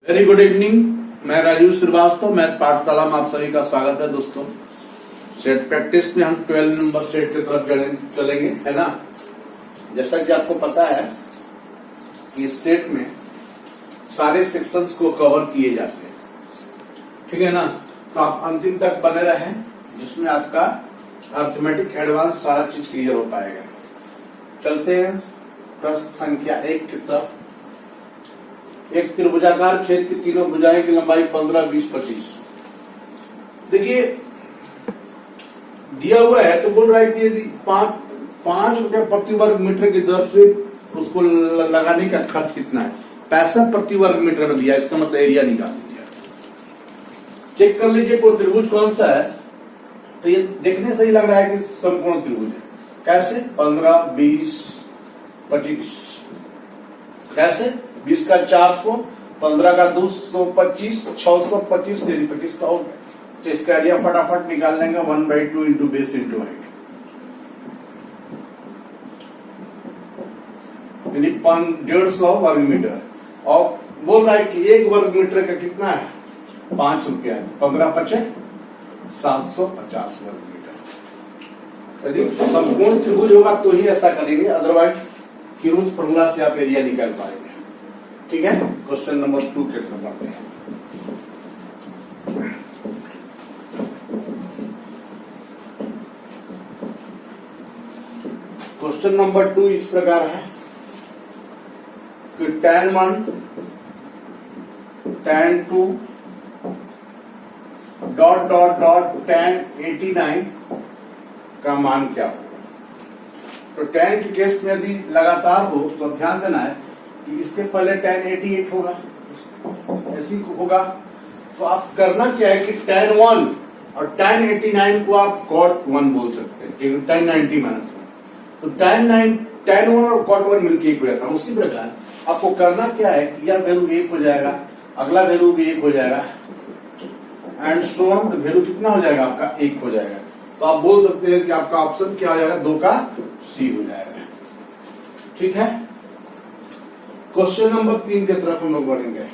Very good evening. मैं Rajiv Srivastava, math पाठशाला में आप सभी का स्वागत है। दोस्तों, सेट प्रैक्टिस में हम 12 नंबर सेट की तरफ चलेंगे, है ना। जैसा कि आपको पता है कि इस सेट में सारे सेक्शंस को कवर किए जाते हैं, ठीक है ना। तो आप अंतिम तक बने रहें, जिसमें आपका अर्थमेटिक एडवांस सारा चीज क्लियर हो पाएगा। चलते हैं प्रश्न संख्या 1 की तरफ। एक त्रिभुजाकार खेत की तीनों भुजाएं की लंबाई 15, 20, 25। देखिए दिया हुआ है तो बोल रहा है कि यदि 5 रुपया प्रति वर्ग मीटर की दर से उसको लगाने का खर्च कितना है, पैसा प्रति वर्ग मीटर में दिया, इसका मतलब एरिया निकाल दिया। चेक कर लीजिए कोई त्रिभुज कौन सा है। तो ये देखने से ही लग रहा है कि संपूर्ण त्रिभुज है। कैसे? 15, 20, 25। कैसे? 20 का 400, 15 का 225, 625, 325 का हो गया। तो इसका एरिया फटाफट निकाल लेंगे। 1/2 इंटू बेस इंटू हाइट, यानी 150 वर्ग मीटर। और बोल रहा है कि 1 वर्ग मीटर का कितना है? 5 रुपया। 15 पचे 750 वर्ग मीटर। यदि संपूर्ण त्रिभुज होगा तो ही ऐसा करेंगे, अदरवाइज कीरोज फॉर्मूला से आप एरिया निकाल पाएंगे। ठीक है। क्वेश्चन नंबर 2 के तरफ बढ़ते हैं। क्वेश्चन नंबर 2 इस प्रकार है कि tan 1, tan 2 dot dot dot tan 89 का मान क्या होगा। तो tan के केस में यदि लगातार हो तो ध्यान देना है कि इसके पहले tan 88 होगा, ऐसी होगा। तो आप करना क्या है कि tan 1 और tan 89 को आप cot 1 बोल सकते हैं, क्योंकि tan 90 माइनस 1। तो tan 1 और cot 1 मिलकर 1 हो जाता है। उसी प्रकार आपको करना क्या है कि यह वैल्यू 1 हो जाएगा, अगला वैल्यू भी 1 हो जाएगा, एंड सो ऑन। तो वैल्यू कितना हो जाएगा? आपका 1 हो जाएगा। तो आप बोल सकते हैं कि आपका ऑप्शन क्या हो जाएगा? 2 का C हो जाएगा। ठीक है। क्वेश्चन नंबर 3 की तरफ हम लोग बढ़ेंगे।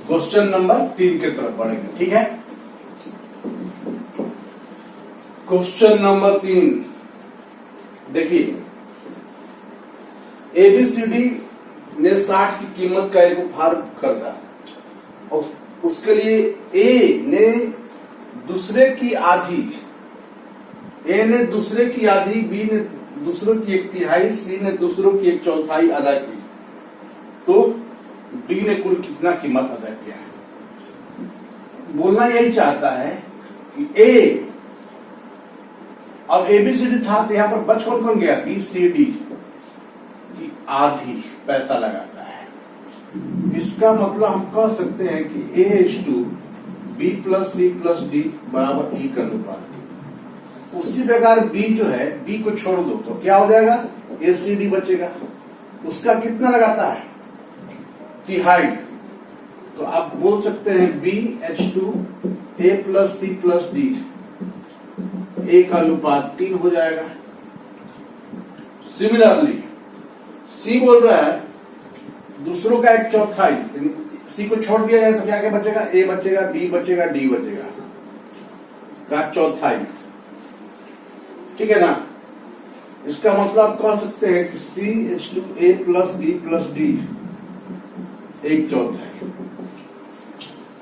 क्वेश्चन नंबर 3 की तरफ बढ़ेंगे, ठीक है। क्वेश्चन नंबर 3 देखिए, ABCD ने 60 की कीमत का एक उपहार खरीदा और उसके लिए A ने दूसरे की आधी, A ने दूसरे की आधी, B ने दूसरों की 1/3, C ने दूसरों की 1/4 अदा की। तो D ने कुल कितना कीमत अदा किया है? बोलना यही चाहता है कि A, अब ABCD था तो यहां पर बच कौन गया? BCD की आधी पैसा लगाता है। इसका मतलब हम कह सकते हैं कि A/2 B + C + D बराबर E का अनुपात। उसी प्रकार B जो है, B को छोड़ दो तो क्या हो जाएगा? ACD बचेगा। उसका कितना लगाता है? 1/3। तो आप बोल सकते हैं BH2 A + C + D 1/3 हो जाएगा। सिमिलरली C बोल रहा है दूसरों का 1/4, C को छोड़ दिया जाए तो क्या क्या बचेगा? A बचेगा, B बचेगा, D बचेगा का 1/4। ठीक है ना। इसका मतलब आप कह सकते हैं कि CH2 A + B + D 1/4।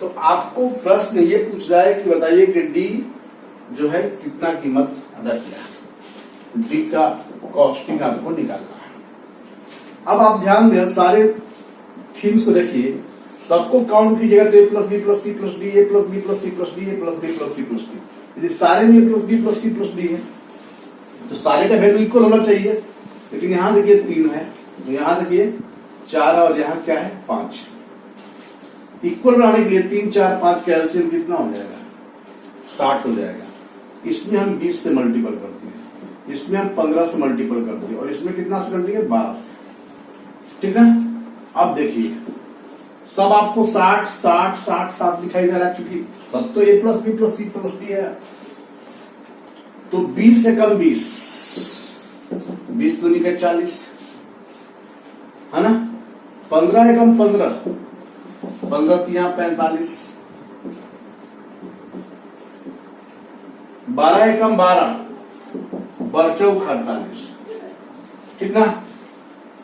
तो आपको प्रश्न ये पूछ रहा है कि बताइए कि D जो है कितना कीमत अदा किया। D का कॉस्टिंग आपको निकालना है। अब आप ध्यान दें, सारे थीम्स को देखिए, सबको काउंट कीजिएगा तो A + B + C + D, A + B + C + D, A + B + C + D। यदि सारे में A + B + C + D है तो सारे का वैल्यू इक्वल होना चाहिए। लेकिन यहां देखिए 3 है, तो यहां देखिए 4 और यहां क्या है? 5। इक्वल बनाने के लिए 3, 4, 5 का एलसीएम कितना हो जाएगा? 60 हो जाएगा। इसमें हम 20 से मल्टीपल करते हैं, इसमें हम 15 से मल्टीपल करते हैं, और इसमें कितना से करते हैं? 12 से। ठीक है। अब देखिए सब आपको 60, 60, 60, 60 दिखाई दे रहा है, क्योंकि सब तो A + B + C + D है। तो 20 से कम 20 20 दूनी का 40, है ना। 15 एकम 15, 15 तिया 45, 12 एकम 12, 12 चौक 48। ठीक ना।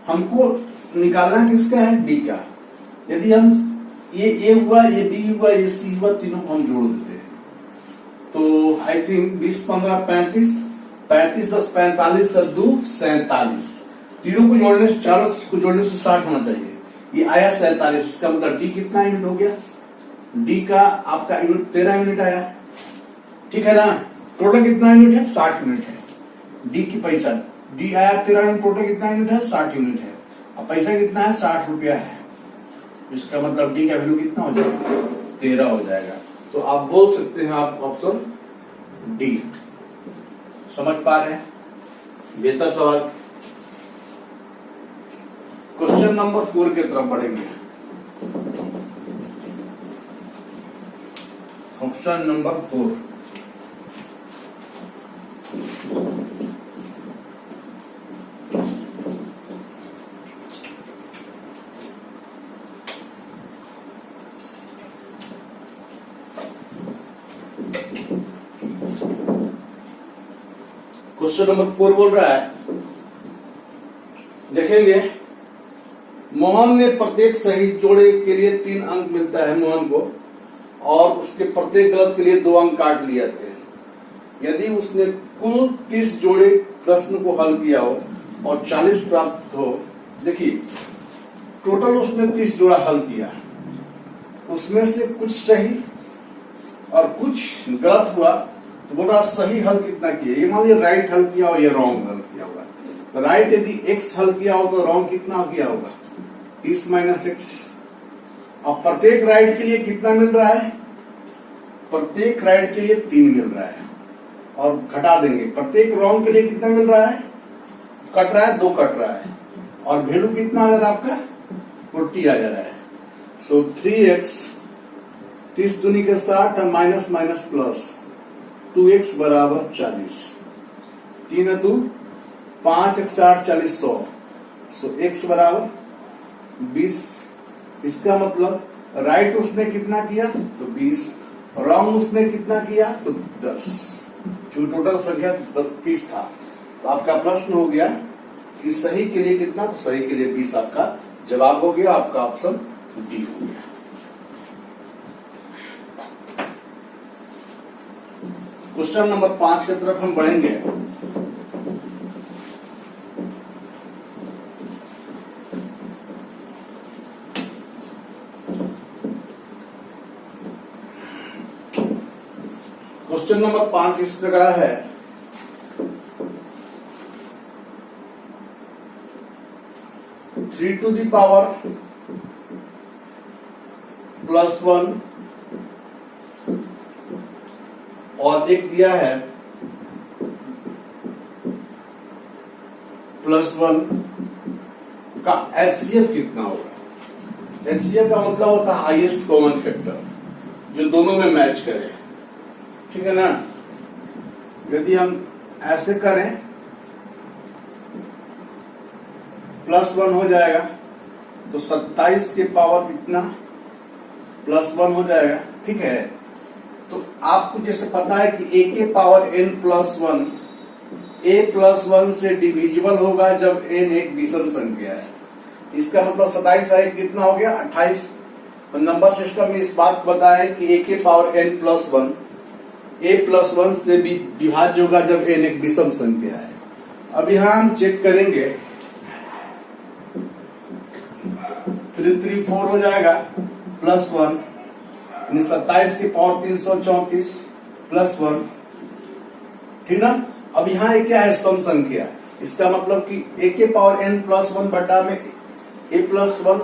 हमको निकालना किसका है? डी का। यदि हम ये ए हुआ, ये बी हुआ, ये सी हुआ, तीनों को हम जोड़ देते हैं तो आई थिंक 20 15 35, 35 10 45 और 2 47। तीनों को जोड़ने से, चारों को जोड़ने से 60 होना चाहिए। ये आया 47। इसका मतलब डी कितना यूनिट हो गया? डी का आपका यूनिट 13 यूनिट आया। ठीक है ना। टोटल कितना यूनिट है? 60 यूनिट है। डी की पैसा, डी आया 13 यूनिट, टोटल कितना यूनिट है? 60 यूनिट है। अब पैसा कितना है? 60 रुपया है। इसका मतलब डी का वैल्यू कितना हो जाएगा? 13 हो जाएगा। तो आप बोल सकते हैं आप ऑप्शन डी। समझ पा रहे हैं? बेहतर सवाल। क्वेश्चन नंबर 4 की तरफ बढ़ेंगे। Question number 4। क्वेश्चन नंबर 4 बोल रहा है, देखेंगे, मोहन ने प्रत्येक सही जोड़े के लिए 3 अंक मिलता है मोहन को, और उसके प्रत्येक गलत के लिए 2 अंक काट लिए जाते हैं। यदि उसने कुल 30 जोड़े प्रश्न को हल किया हो और 40 प्राप्त हो। देखिए, टोटल उसने 30 जोड़ा हल किया, उसमें से कुछ सही और कुछ गलत हुआ, तो बोला सही हल कितना किया? ये मान लीजिए राइट हल किया हो या रॉन्ग हल किया होगा। तो राइट यदि x हल किया हो तो रॉन्ग कितना किया होगा? 30 - x। अब प्रत्येक राइट के लिए कितना मिल रहा है? प्रत्येक राइट के लिए 3 मिल रहा है, और घटा देंगे। प्रत्येक रॉन्ग के लिए कितना मिल रहा है? कट रहा है, 2 कट रहा है, और वैल्यू कितना आ रहा है आपका? 40 आ जा रहा है। सो 3x, 30 दूनी के 60 और माइनस माइनस प्लस 2x बराबर 40। 3 2 5 1 60 40 100। सो x बराबर 20। इसका मतलब राइट उसने कितना किया? तो 20। रॉन्ग उसने कितना किया? तो 10। जो टोटल संख्या 30 था। तो आपका प्रश्न हो गया कि सही के लिए कितना? तो सही के लिए 20 आपका जवाब हो गया। आपका ऑप्शन डी हो गया। क्वेश्चन नंबर 5 की तरफ हम बढ़ेंगे। क्वेश्चन नंबर 5 इस प्रकार है, थ्री टू द पावर +1 और एक दिया है +1 का एचसीएफ कितना होगा? एचसीएफ का मतलब होता है हाईएस्ट कॉमन फैक्टर, जो दोनों में मैच करे। ठीक है ना। यदि हम ऐसे करें, +1 हो जाएगा तो 27 के पावर कितना? +1 हो जाएगा। ठीक है। तो आपको जैसे पता है कि a के पावर n+1 a+1 से डिविजिबल होगा जब n एक विषम संख्या है। इसका मतलब 27 है कितना हो गया? 28। नंबर सिस्टम में इस बात को बताया है कि a के पावर n+1 a+1 से भी विभाज्य होगा जब n एक विषम संख्या है। अब यहां हम चेक करेंगे, 3 3 4 हो जाएगा +1, 27 की पावर 334 +1। ठीक ना। अब यहाँ एक क्या है? सम संख्या। इसका मतलब कि a के पावर n+1 बटा में a+1,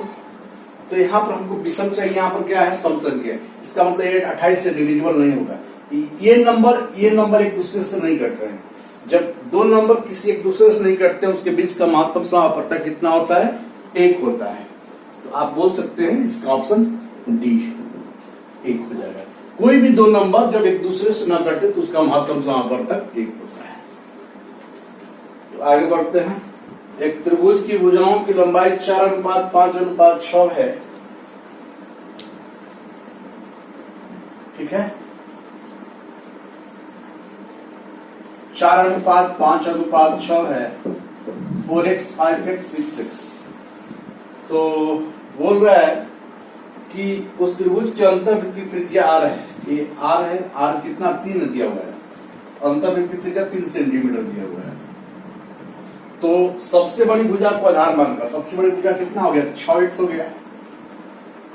तो यहाँ पर हमको विषम चाहिए। यहाँ पर क्या है? सम संख्या। इसका मतलब 28 से डिविजिबल नहीं होगा। ये नंबर एक दूसरे से नहीं कट रहे हैं। जब दो नंबर किसी एक दूसरे से नहीं कटते हैं, उसके बीच का महत्तम समापवर्तक कितना होता है? 1 होता है। तो आप बोल सकते हैं इसका ऑप्शन डी 1 हो जाएगा। कोई भी दो नंबर जब एक दूसरे से ना कटे तो उसका महत्तम समापवर्तक 1 होता है। तो आगे बढ़ते हैं। एक त्रिभुज की भुजाओं की लंबाई 4:5:6 है, ठीक है। 4:5:6 है, 4x 5x 6x। तो बोल रहा है कि उस त्रिभुज के अंतःवृत्त की त्रिज्या r है, ये r है, r कितना 3 दिया हुआ है, अंतःवृत्त की त्रिज्या 3 सेंटीमीटर दिया हुआ है। तो सबसे बड़ी भुजा को आधार मानकर, सबसे बड़ी भुजा कितना हो गया, 6x हो गया,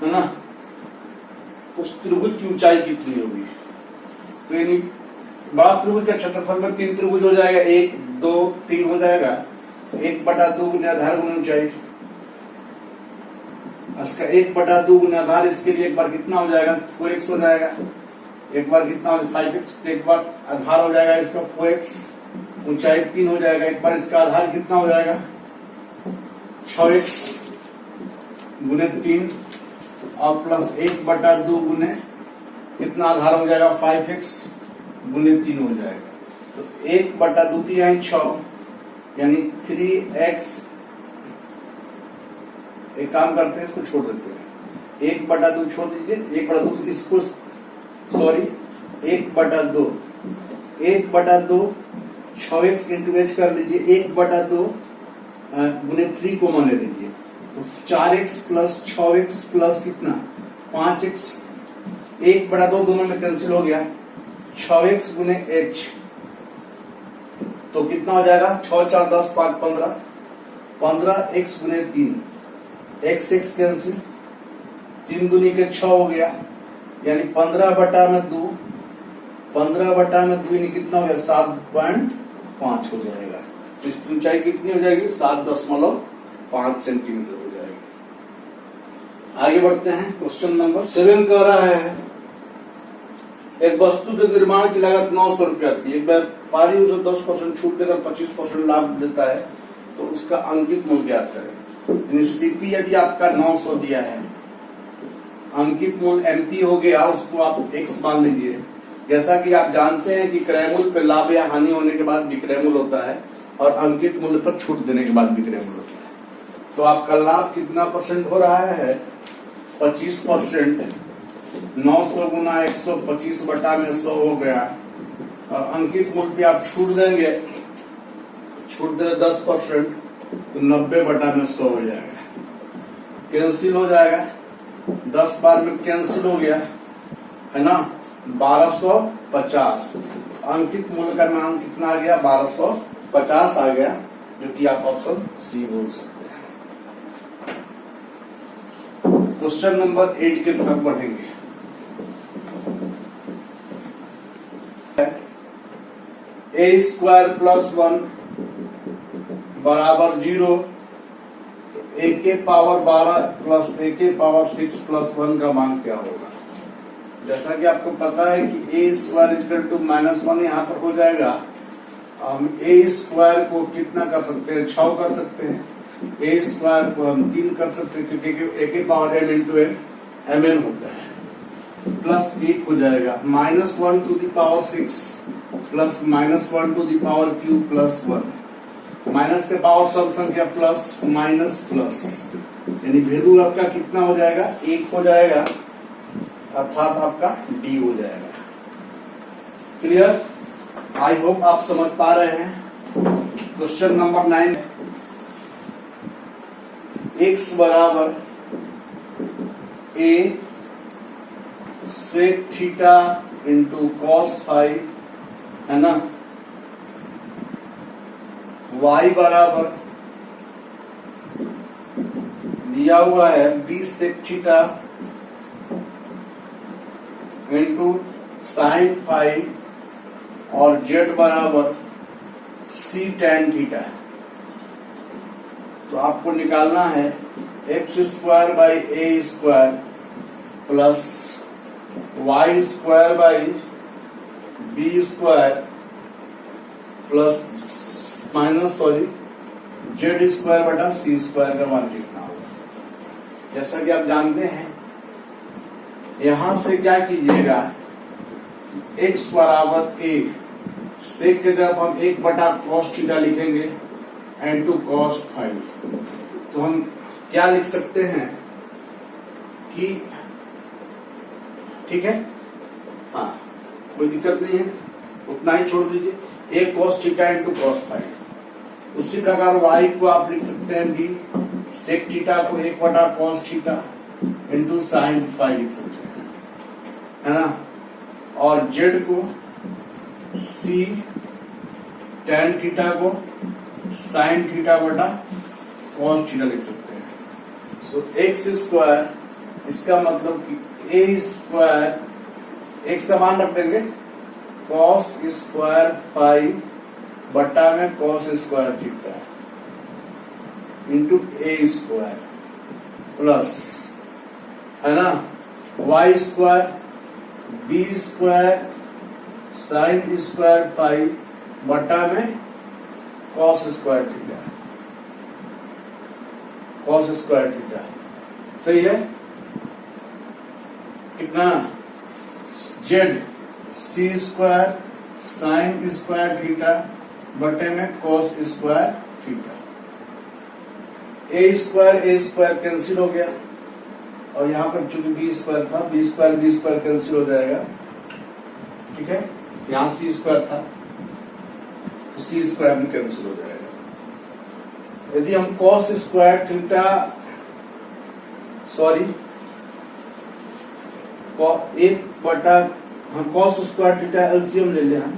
है ना। उस त्रिभुज की ऊंचाई कितनी होगी, तो यानी बड़ा त्रिभुज के क्षेत्रफल में 3 त्रिभुज हो जाएगा, 1 2 3 हो जाएगा, 1/2 गुना आधार गुना ऊंचाई। इसका 1/2 गुना आधार, इसके लिए एक बार कितना हो जाएगा, 4x हो जाएगा, एक बार कितना हो 5x, एक बार आधार हो जाएगा इसका 4x, ऊंचाई 3 हो जाएगा, एक बार इसका आधार कितना हो जाएगा 6x गुने 3 और प्लस 1/2 गुने कितना आधार हो जाएगा 5x गुने 3 हो जाएगा। तो 1/2 3 6 यानी 3x। एक काम करते हैं, इसको छोड़ देते हैं, 1/2 छोड़ दीजिए, 1/2 इसको, सॉरी 1/2 6x इंटू h कर लीजिए, 1/2 गुने 3 को मान ले लीजिए, तो 4x प्लस 6x प्लस कितना 5x, 1/2 दोनों में कैंसिल हो गया, 6x गुने h, तो कितना हो जाएगा 6 4 10 5 15, 15x गुने 3, x कैंसिल, 3 दूनी के 6 हो गया, यानी 15/2, 15/2 यानी कितना हो गया 7.5 हो जाएगा। तो इसकी ऊंचाई कितनी हो जाएगी 7.5 सेंटीमीटर हो जाएगी। आगे बढ़ते हैं, क्वेश्चन नंबर 7 कह रहा है एक वस्तु के निर्माण की लागत 900 रुपया थी, एक व्यापारी उसे 10% छूट देकर 25% लाभ देता है, तो उसका अंकित मूल्य ज्ञात करें। सीपी यदि आपका 900 दिया है, अंकित मूल्य एमपी हो गया, उसको आप एक्स मान लीजिए। जैसा कि आप जानते हैं कि क्रय मूल्य पर लाभ या हानि होने के बाद विक्रय मूल्य होता है और अंकित मूल्य पर छूट देने के बाद विक्रय मूल्य होता है। तो आपका लाभ कितना परसेंट हो रहा है 25%, 900 गुना 125/100 हो गया, और अंकित मूल्य पे आप छूट देंगे, छूट दे 10%, तो 90/100 हो जाएगा, कैंसिल हो जाएगा, 10 बार में कैंसिल हो गया, है ना, 1250। अंकित मूल्य का मान कितना आ गया 1250 आ गया, जो कि आप ऑप्शन सी बोल सकते हैं। क्वेश्चन नंबर 8 की तरफ बढ़ेंगे। a² + 1 बराबर 0, तो a के पावर 12 प्लस a के पावर 6 प्लस 1 का मान क्या होगा। जैसा कि आपको पता है कि a² = -1 यहाँ पर हो जाएगा। हम a² को कितना कर सकते हैं 6 कर सकते हैं, a² को हम 3 कर सकते हैं, क्योंकि a के पावर m इंटू mn होता है, प्लस 1 हो जाएगा, -1 to the power 6 plus -1 to the power cube plus 1, minus के पावर सब संख्या प्लस माइनस प्लस, यानी वैल्यू आपका कितना हो जाएगा 1 हो जाएगा, अर्थात आपका डी हो जाएगा। क्लियर? आई होप आप समझ पा रहे हैं। क्वेश्चन नंबर 9, x बराबर a sec theta into cos phi, है ना, y बराबर दिया हुआ है b sec theta into sine phi, और z बराबर c tan थीटा। तो आपको निकालना है x² plus y² b² plus z² का मान लिखना होगा। जैसा कि आप जानते हैं, यहां से क्या कीजिएगा, x बराबर a, सेक की तरफ हम 1/cos थीटा लिखेंगे, इंटू कॉस फाइव। तो हम क्या लिख सकते हैं कि ठीक है, हाँ कोई दिक्कत नहीं है, उतना ही छोड़ दीजिए, a cos theta into cos five. उसी प्रकार वाई को आप लिख सकते हैं डी सेक थीटा को 1 cos theta into sign five लिख सकते हैं, है ना। और जेड को सी टेन थीटा को साइन थीटा बटा कॉस थीटा लिख सकते हैं। सो एक्स स्क्वायर, इसका मतलब कि ए स्क्वायर एक्स का मान रख देंगे कॉस स्क्वायर फाइव बटा में cos square theta into A square plus, है ना, Y square B square sine square five बटा में cos square theta, cos square theta. सही है, कितना, Z C square sine square theta बटे में cos square theta. A square cancel हो गया, और यहां पर चूंकि बी स्क्वायर था, बी स्क्वायर कैंसिल हो जाएगा, ठीक है। यहां सी स्क्वायर था तो सी स्क्वायर भी कैंसिल हो जाएगा। यदि हम कॉस स्क्वायर थीटा, सॉरी, एक बटा, हम कॉस स्क्वायर थीटा एलसीएम ले लें, हम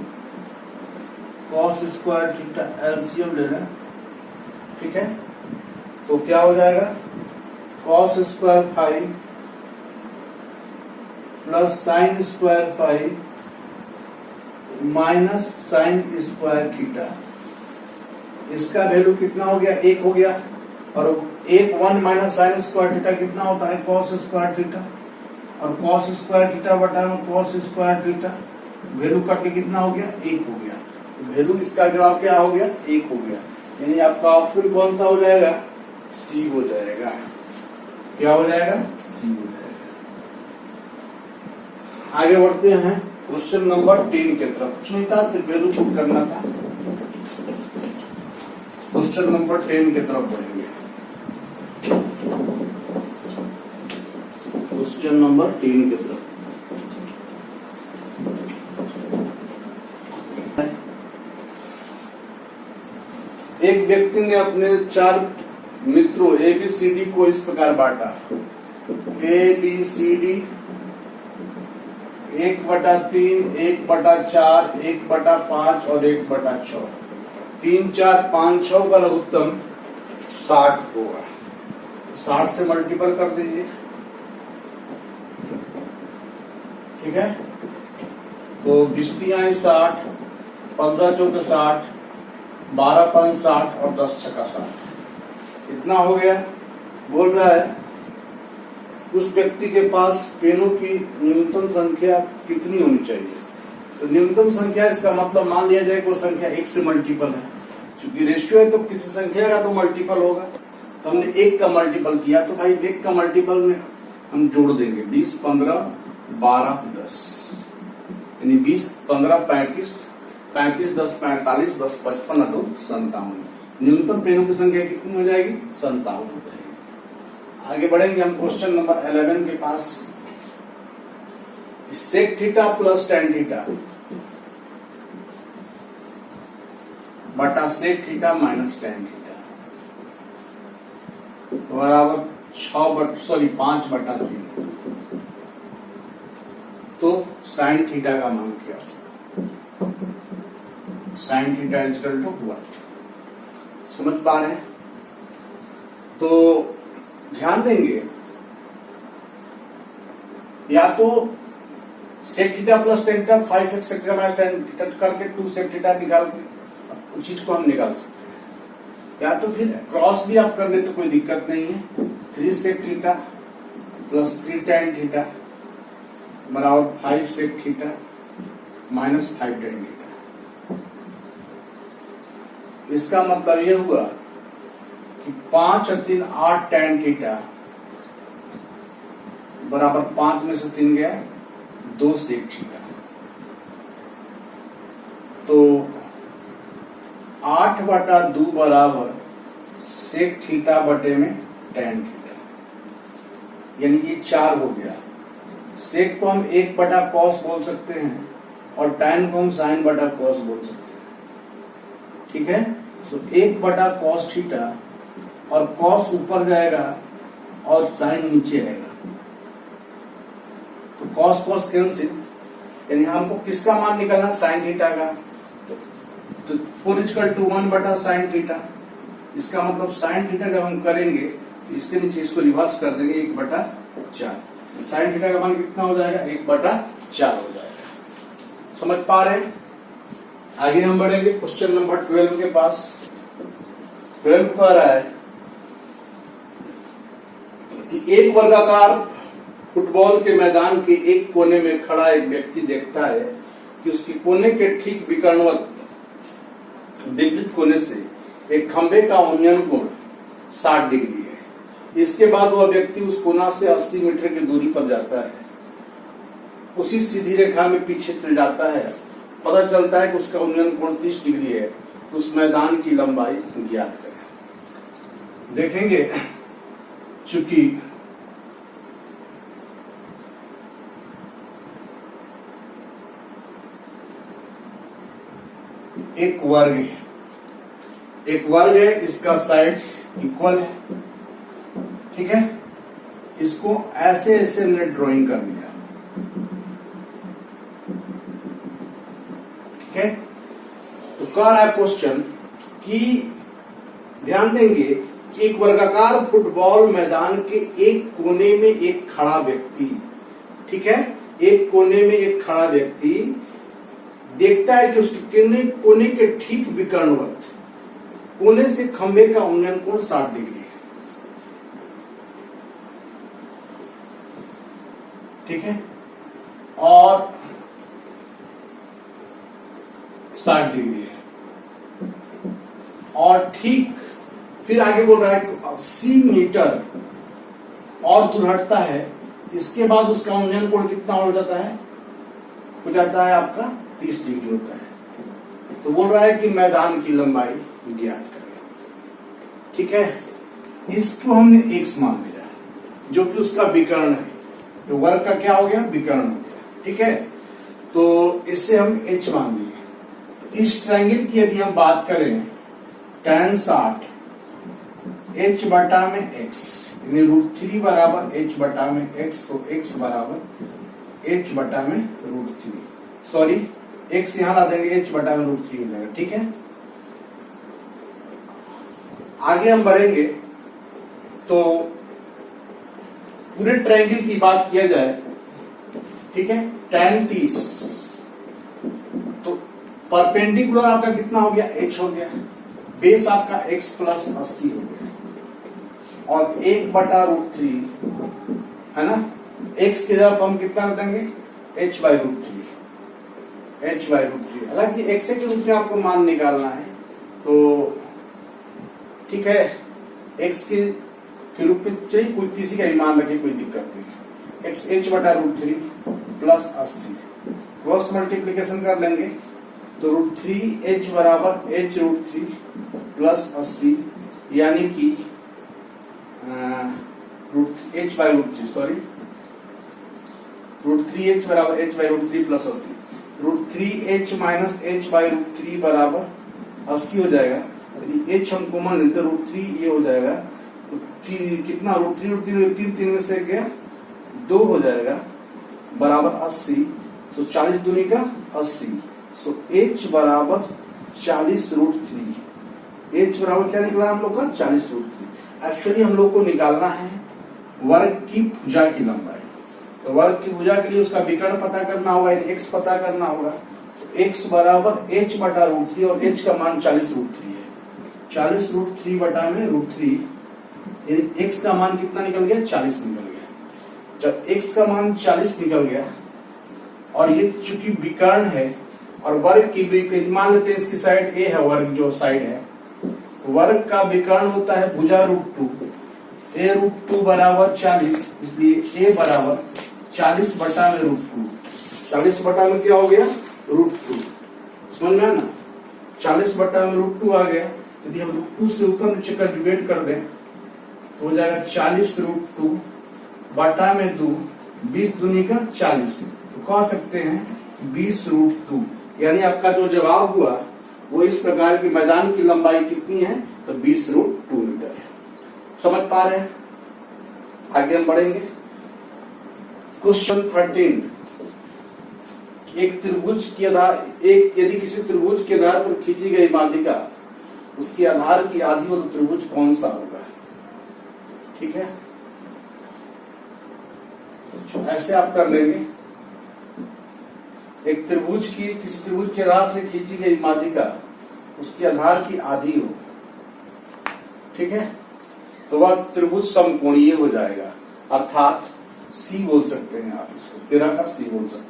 कॉस स्क्वायर थीटा एलसीएम ले लें, ठीक है। तो क्या हो जाएगा, cos square five plus sign square five minus sign square theta. इसका वैल्यू कितना हो गया, 1 हो गया, और 1 माइनस साइन स्क्वायर थीटा कितना होता है, कॉस स्क्वायर थीटा, और कॉस स्क्वायर थीटा बटा में cos square theta, value cut के कितना हो गया, 1 हो गया। वैल्यू, इसका जवाब क्या हो गया, 1 हो गया। यानी आपका ऑप्शन कौन सा हो जाएगा, सी हो जाएगा। क्या हो जाएगा, सी हो जाएगा। आगे बढ़ते हैं क्वेश्चन नंबर 3 की तरफ। कुछ नहीं था, सिर्फ वैल्यू पुट करना था। क्वेश्चन नंबर 10 की तरफ बढ़ेंगे। क्वेश्चन नंबर 3 की तरफ। एक व्यक्ति ने अपने 4 मित्रों ए बी सी डी को इस प्रकार बांटा, ए बी सी डी 1/3, 1/4, 1/5 और 1/6। 3, 4, 5, 6 का लघुत्तम 60 होगा। 60 से मल्टीपल कर दीजिए, ठीक है। तो 20 60, 15 चौके 60, 12 5 60 और 10 छक्का 60। कितना हो गया, बोल रहा है उस व्यक्ति के पास पेनों की न्यूनतम संख्या कितनी होनी चाहिए। तो न्यूनतम संख्या, इसका मतलब मान लिया जाए कि वो संख्या 1 से मल्टीपल है। चूंकि रेशियो है तो किसी संख्या का तो मल्टीपल होगा, तो हमने 1 का मल्टीपल किया, तो भाई 1 का मल्टीपल में हम जोड़ देंगे 20, 15, 12, 10, यानी 20, 15, 35, 35, 10, 45, 10, 55, 2, 57। न्यूनतम पेनों की संख्या कितनी हो जाएगी, 57 हो जाएगी। आगे बढ़ेंगे हम क्वेश्चन नंबर 11 के पास। Sec theta plus tan theta बटा sec theta minus tan theta बराबर 5/3। तो साइन थीटा का मान क्या, sine theta equal to what, समझ पा रहे हैं। तो ध्यान देंगे, या तो sec theta plus tan theta 5x sec theta minus tan theta करके 2 सेक थीटा निकाल के उस चीज को हम निकाल सकते हैं, या तो फिर क्रॉस भी आप कर ले तो कोई दिक्कत नहीं है। 3 sec theta plus 3 tan theta बराबर 5 sec theta minus 5 tan theta. इसका मतलब यह हुआ कि 5 और 3 8 टेन थीटा बराबर 5 में से 3 गया 2 सेक थीटा। तो 8/2 बराबर सेक थीटा बटे में tan थीटा, यानी ये 4 हो गया। सेक को हम 1/cos बोल सकते हैं और tan को हम sin बटा cos बोल सकते हैं। ठीक है, तो 1/cos थीटा और cos ऊपर जाएगा और sin नीचे आएगा, तो cos cos कैंसिल, यानी हमको किसका मान निकालना, sin थीटा का। तो 4=1/sin थीटा, इसका मतलब sin थीटा जब हम करेंगे तो इसके नीचे इसको रिवर्स कर देंगे 1/4। sin थीटा का मान कितना हो जाएगा, 1/4 हो जाएगा। समझ पा रहे हैं? आगे हम बढ़ेंगे क्वेश्चन नंबर 12 के पास। 12 कह रहा है कि एक वर्गाकार फुटबॉल के मैदान के एक कोने में खड़ा एक व्यक्ति देखता है कि उसके कोने के ठीक विपरीत कोने से एक खंभे का उन्नयन कोण 60 डिग्री है। इसके बाद वह व्यक्ति उस कोना से 80 मीटर की दूरी पर जाता है, उसी सीधी रेखा में पीछे चल जाता है। पता चलता है कि उसका उन्नयन कोण 30 डिग्री है। उस मैदान की लंबाई ज्ञात करें। देखेंगे, चूंकि एक वर्ग है, इसका साइड इक्वल है। ठीक है, इसको ऐसे ऐसे हमने ड्राइंग कर दिया। ठीक है, तो कह रहा है क्वेश्चन कि ध्यान देंगे कि एक वर्गाकार फुटबॉल मैदान के एक कोने में एक खड़ा व्यक्ति, ठीक है, एक कोने में एक खड़ा व्यक्ति देखता है कि उसके कोने के ठीक विकर्णवत कोने से खंभे का उन्नयन कोण 60 डिग्री है। ठीक है, और 60 डिग्री है, और ठीक फिर आगे बोल रहा है कि 80 मीटर और दूर हटता है। इसके बाद उसका उन्नयन कोण कितना हो जाता है, आपका 30 डिग्री होता है। तो बोल रहा है कि मैदान की लंबाई ज्ञात करें। ठीक है, इसको हमने x मान लिया जो कि उसका विकर्ण है। तो वर्ग का क्या हो गया, विकर्ण हो गया। ठीक है, तो इससे हम h मान लिए। तो इस ट्रायंगल की यदि हम बात करें, tan 60 h बटा में x, यानी √3 बराबर h बटा में x, तो x बराबर h बटा में √3, सॉरी x यहां ला देंगे, h बटा में √3 हो जाएगा। ठीक है, आगे हम बढ़ेंगे तो पूरे ट्रायंगल की बात किया जाए। ठीक है, tan 30, तो परपेंडिकुलर आपका कितना हो गया, h हो गया, बेस आपका x प्लस 80 हो गया, और 1/√3 है ना। x की जगह हम कितना कर देंगे, h/√3। हालांकि x के रूप में आपको मान निकालना है, तो ठीक है, x के रूप में चाहिए, कोई किसी का ही मान रखे, कोई दिक्कत नहीं। x h/√3 plus 80 cross multiplication कर लेंगे, तो √3h बराबर h√3 प्लस 80, यानी कि h/√3, सॉरी √3h बराबर h/√3 plus 80, √3h minus h/√3 बराबर 80 हो जाएगा। यदि h हम कॉमन लेते √3 ये हो जाएगा, तो कितना √3 3 में से गया 2 हो जाएगा बराबर 80, तो 40 दूनी का 80, सो h बराबर 40√3। h बराबर क्या निकला हम लोग का, 40√3। एक्चुअली हम लोग को निकालना है वर्ग की भुजा की लंबाई। तो वर्ग की भुजा के लिए उसका विकर्ण पता करना होगा, x पता करना होगा। तो x बराबर h बटा √3, और h का मान 40√3 है। 40√3 बटा में √3, x का मान कितना निकल गया, 40 निकल गया। जब x का मान 40 निकल गया, और ये चूंकि विकर्ण है और वर्ग की, मान लेते हैं इसकी साइड a है, वर्ग जो साइड है, वर्ग का विकर्ण होता है भुजा √2, a√2 बराबर 40, इसलिए a बराबर 40 बटा में √2। 40 बटा में क्या हो गया, √2। समझ में ना। 40 बटा में √2 आ गया। यदि हम √2 से ऊपर नीचे कंजुगेट कर दें तो हो जाएगा 40√2 बटा में 2, 20 दूनी का 40, तो कह सकते हैं 20√2। यानी आपका जो जवाब हुआ वो इस प्रकार की मैदान की लंबाई कितनी है, तो 20√2 मीटर है। समझ पा रहे हैं? आगे हम बढ़ेंगे। क्वेश्चन 13, एक त्रिभुज के आधार यदि किसी त्रिभुज के आधार पर खींची गई माध्यिका उसके आधार की आधी और त्रिभुज कौन सा होगा? ठीक है, ऐसे आप कर लेंगे। एक त्रिभुज की किसी त्रिभुज के आधार से खींची गई माध्यिका उसके आधार की आधी हो, ठीक है, तो वह त्रिभुज समकोणीय हो जाएगा, अर्थात सी बोल सकते हैं आप इसको, 13 का सी बोल सकते हैं।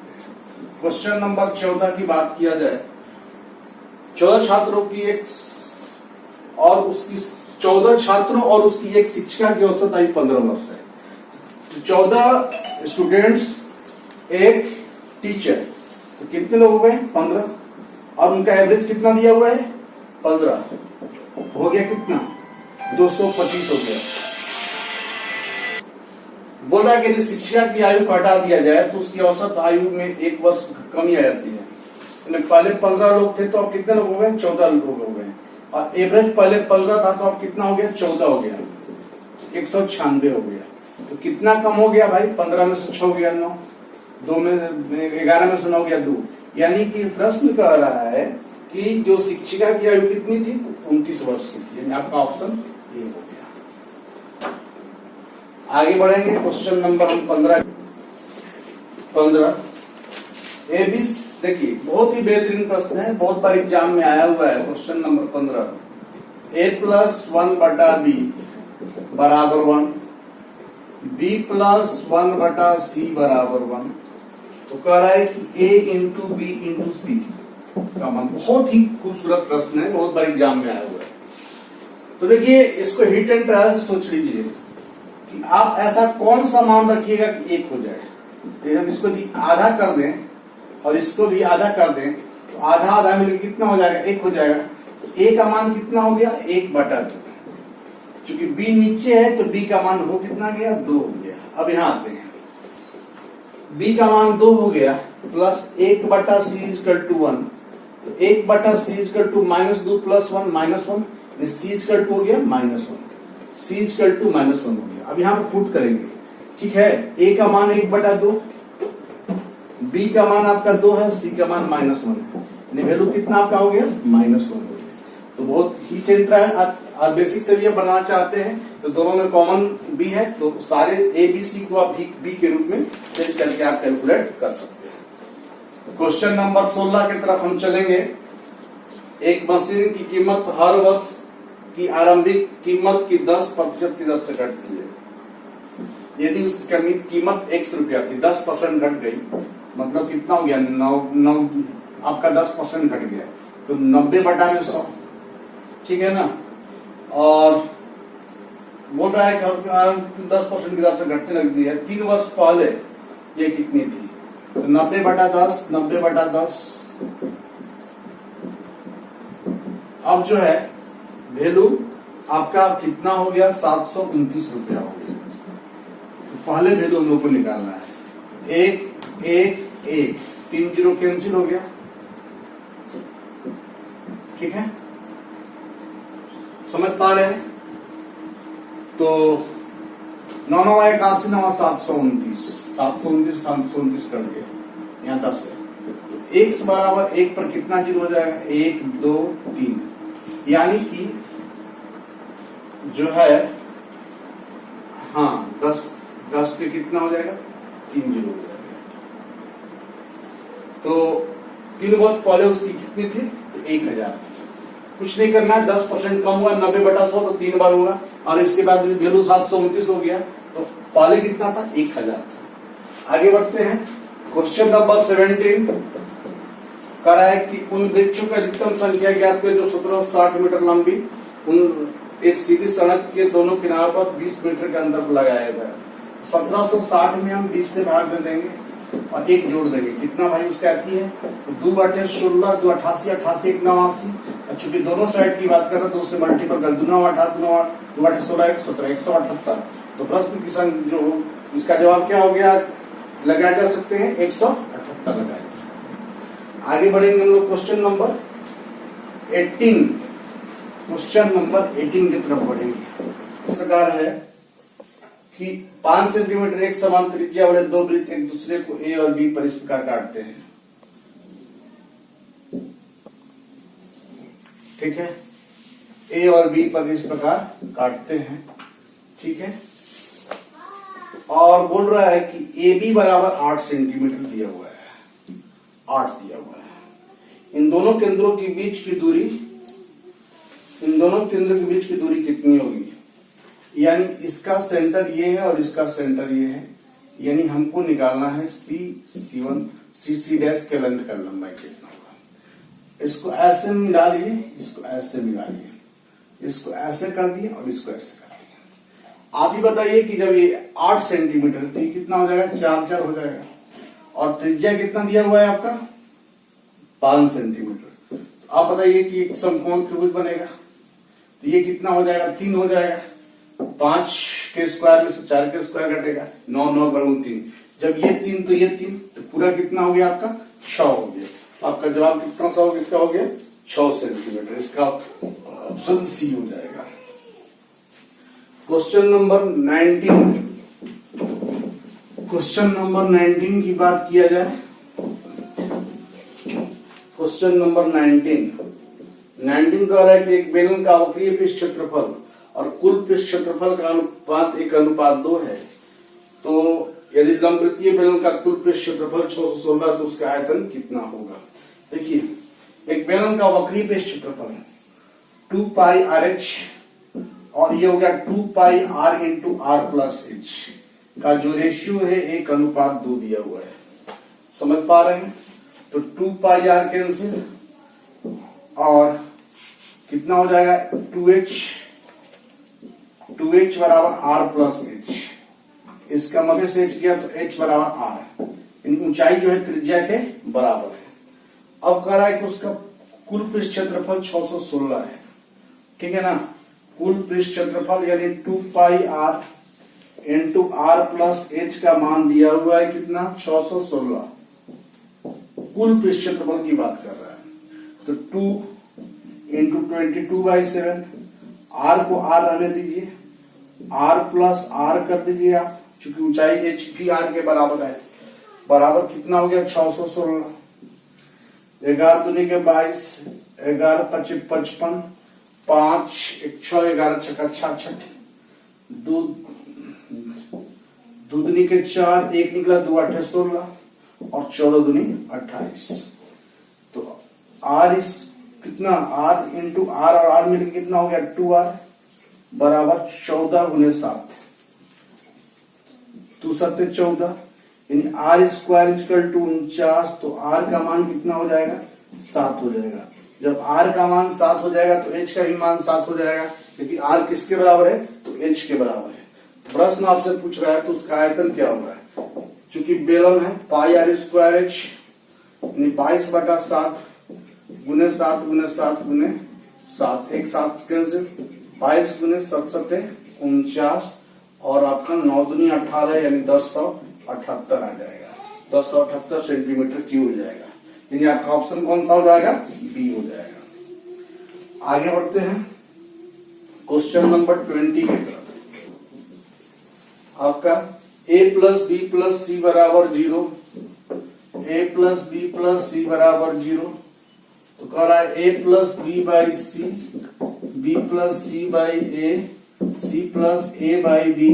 क्वेश्चन नंबर 14 की बात किया जाए, 14 छात्रों की एक और उसकी 14 छात्रों और उसकी एक शिक्षिका की औसत आयु 15 वर्ष है। तो 14 स्टूडेंट्स, एक टीचर, तो कितने लोग हो गए? 15, और उनका एवरेज कितना दिया हुआ है? 15, हो गया कितना? 225 हो गया। बोल रहा है कि यदि शिक्षिका की आयु को हटा दिया जाए तो उसकी औसत आयु में 1 वर्ष कमी आ जाती है। पहले 15 लोग थे तो अब कितने लोग हो गए? 14 लोग हो गए, और एवरेज पहले 15 था तो अब कितना हो गया? 14 हो गया, 196 हो गया। तो कितना कम हो गया भाई? 15 में से 6 गया 9, 2 में 11 में से 9 गया 2। यानी कि प्रश्न कह रहा है कि जो शिक्षिका की आयु कितनी थी? 29 वर्ष की थी। यानी आपका ऑप्शन ए हो गया। आगे बढ़ेंगे। Question number 15 A B. देखिए बहुत ही बेहतरीन प्रश्न है, बहुत बार एग्जाम में आया हुआ है। क्वेश्चन नंबर 15, a+1 बटा बी बराबर 1, b+1 बटा सी बराबर 1। तो कह रहा है कि a इंटू बी इंटू सी का मान। बहुत ही खूबसूरत प्रश्न है, बहुत बार एग्जाम में आया हुआ है। तो देखिए इसको हिट एंड ट्रायल से सोच लीजिए कि आप ऐसा कौन सा मान रखिएगा कि 1 हो जाए। तो हम इसको आधा कर दें और इसको भी आधा कर दें तो आधा आधा मिलकर कितना हो जाएगा? 1 हो जाएगा। तो a का मान कितना हो गया? 1/2। चूंकि b नीचे है तो b का मान हो कितना गया? 2 हो गया। अब यहाँ आते हैं, b का मान 2 हो गया, प्लस 1/c = 1। तो 1/c = -2 + 1 -1, c = हो गया -1, c = -1 हो गया। अब यहाँ पर पुट करेंगे, ठीक है। a का मान 1/2, b का मान आपका 2 है, c का मान -1 है। वैल्यू कितना आपका हो गया? -1 हो गया। तो बहुत ही टेंट है। आप बेसिक से ये बनाना चाहते हैं तो दोनों में कॉमन b है, तो सारे a b c को आप b के रूप में चेंज करके आप कैलकुलेट कर सकते हैं। क्वेश्चन नंबर 16 की तरफ हम चलेंगे। एक मशीन की कीमत हर वर्ष की आरंभिक कीमत की 10% की दर से घटती है। यदि उसकी कीमत 100 रुपया थी, 10% घट गई, मतलब कितना हो गया? 9 आपका 10% घट गया, तो 90/100, ठीक है ना। और बोल रहा है कि 10% की दर से घटने लगती है। 3 वर्ष पहले ये कितनी थी? तो 90/10, 90/10। अब जो है वैल्यू आपका कितना हो गया? 729 रुपया हो गया। तो पहले वैल्यू हम लोग को निकालना है। 1 1 1, 3 0 कैंसिल हो गया, ठीक है। समझ पा रहे हैं? तो 9 9 81 9 729, 729 कर दिया, यहाँ 10 है। तो x बराबर 1 पर कितना 0 हो जाएगा? 1 2 3, यानी कि जो है, हाँ 10 पे कितना हो जाएगा? 3 0 हो जाएगा। तो 3 वर्ष पहले उसकी कितनी थी? तो 1000। कुछ नहीं करना है, 10% कम हुआ, 90/100 तो 3 बार होगा, और इसके बाद वैल्यू 729 हो गया। तो पहले कितना था? 1000 था। आगे बढ़ते हैं। क्वेश्चन नंबर 17 कह रहा है कि उन वृक्षों की अधिकतम संख्या ज्ञात करें जो 1760 मीटर लंबी उन एक सीधी सड़क के दोनों किनारों पर 20 मीटर के अंदर लगाया गया। 1760 में हम 20 से भाग दे देंगे और 1 जोड़ देंगे। कितना भाई उसका अथी है? तो 2/16, 2 88, 88 1 89, चूंकि दोनों साइड की बात कर रहे तो उससे मल्टीपल कर, दूना 8 दूना 8 2 8 16 117 178। तो प्रश्न की संख्या जो इसका जवाब क्या हो गया, लगाया जा सकते हैं 178 लगाया जा सकते हैं। आगे बढ़ेंगे हम लोग क्वेश्चन नंबर 18, क्वेश्चन नंबर 18 की तरफ बढ़ेंगे। इस प्रकार है कि 5 सेंटीमीटर एक समान त्रिज्या वाले दो वृत्त एक दूसरे को ए और बी पर इस प्रकार काटते हैं। ठीक है, ए और बी पर इस प्रकार काटते हैं। ठीक है, और बोल रहा है कि ए बी बराबर 8 सेंटीमीटर दिया हुआ है, 8 दिया हुआ है। इन दोनों केंद्रों के बीच की दूरी, इन दोनों केंद्रों के बीच की दूरी कितनी होगी, यानी इसका सेंटर ये है और इसका सेंटर ये है, यानी हमको निकालना है C1 C डैश के लेंथ का लंबाई कितना होगा। इसको ऐसे मिला लिए, इसको ऐसे मिला लिए, इसको ऐसे कर दिए और इसको ऐसे कर दिए। आप ही बताइए कि जब ये 8 सेंटीमीटर तो ये कितना हो जाएगा, 4 हो जाएगा, और त्रिज्या कितना दिया हुआ है आपका 5 सेंटीमीटर। तो आप बताइए कि एक समकोण त्रिभुज बनेगा तो ये कितना हो जाएगा, 3 हो जाएगा। 5 के स्क्वायर में से 4 के स्क्वायर घटेगा, 9 9 वर्ग 3। जब ये 3 तो ये 3, तो पूरा कितना हो गया आपका 6 हो गया। आपका जवाब कितना सा होगा, इसका हो गया 6 सेंटीमीटर। इसका ऑप्शन सी हो जाएगा। क्वेश्चन नंबर 19, क्वेश्चन नंबर 19 की बात किया जाए। क्वेश्चन नंबर 19 कह रहा है कि एक बेलन का वक्रीय पृष्ठ क्षेत्रफल और कुल पृष्ठ क्षेत्रफल का अनुपात 1:2 है। तो यदि लंबवृत्तीय बेलन का कुल पृष्ठ क्षेत्रफल 616 तो उसका आयतन कितना होगा। देखिए, एक बेलन का वक्रीय पृष्ठ क्षेत्रफल 2 पाई RH और ये हो गया 2 पाई R into R plus H का जो रेशियो है 1:2 दिया हुआ है। समझ पा रहे हैं, तो 2 पाई R कैंसिल और कितना हो जाएगा 2H बराबर R प्लस H। इसका मध्य से H गया तो H बराबर R, ऊंचाई जो है त्रिज्या के बराबर है। अब कह रहा है कि उसका कुल पृष्ठ क्षेत्रफल 616 है। ठीक है ना, कुल पृष्ठ क्षेत्रफल यानी 2 पाई R into R plus H का मान दिया हुआ है कितना 616। कुल पृष्ठ क्षेत्रफल की बात कर रहा है, तो 2 इंटू 22/7, R को R रहने दीजिए, R प्लस R कर दीजिए आप, चूंकि ऊंचाई H भी R के बराबर है। बराबर कितना हो गया 616। 11 दूनी के 22, 11 पच्चीस 55, 5 1 6 11 छक्का 66, दूनी के 4, 1 निकला 2 8 16 और 14 दूनी 28। तो R इस कितना R इंटू R और R मिलकर कितना हो गया 2R बराबर 14 गुने 7, 2 7 14, यानी R स्क्वायर इक्वल टू 49। तो R का मान कितना हो जाएगा 7 हो जाएगा। जब R का मान 7 हो जाएगा तो H का भी मान 7 हो जाएगा, क्योंकि R किसके बराबर है तो H के बराबर है। तो प्रश्न आपसे पूछ रहा है तो उसका आयतन क्या होगा, चूंकि बेलन है पाई R स्क्वायर H यानी 22/7 गुने 7 गुने 7 गुने 7, एक 7 कैंसिल, 22 गुने 7 7 49 और आपका 9 दूनी 18 यानी 1078 आ जाएगा। 1078 सेंटीमीटर क्यूब हो जाएगा, यानी आपका ऑप्शन कौन सा हो जाएगा, बी हो जाएगा। आगे बढ़ते हैं क्वेश्चन नंबर 20 की तरफ। आपका a plus B plus C बराबर 0, a plus B plus C बराबर 0। तो कह रहा है a plus B by C, B plus C by A, C plus A by B.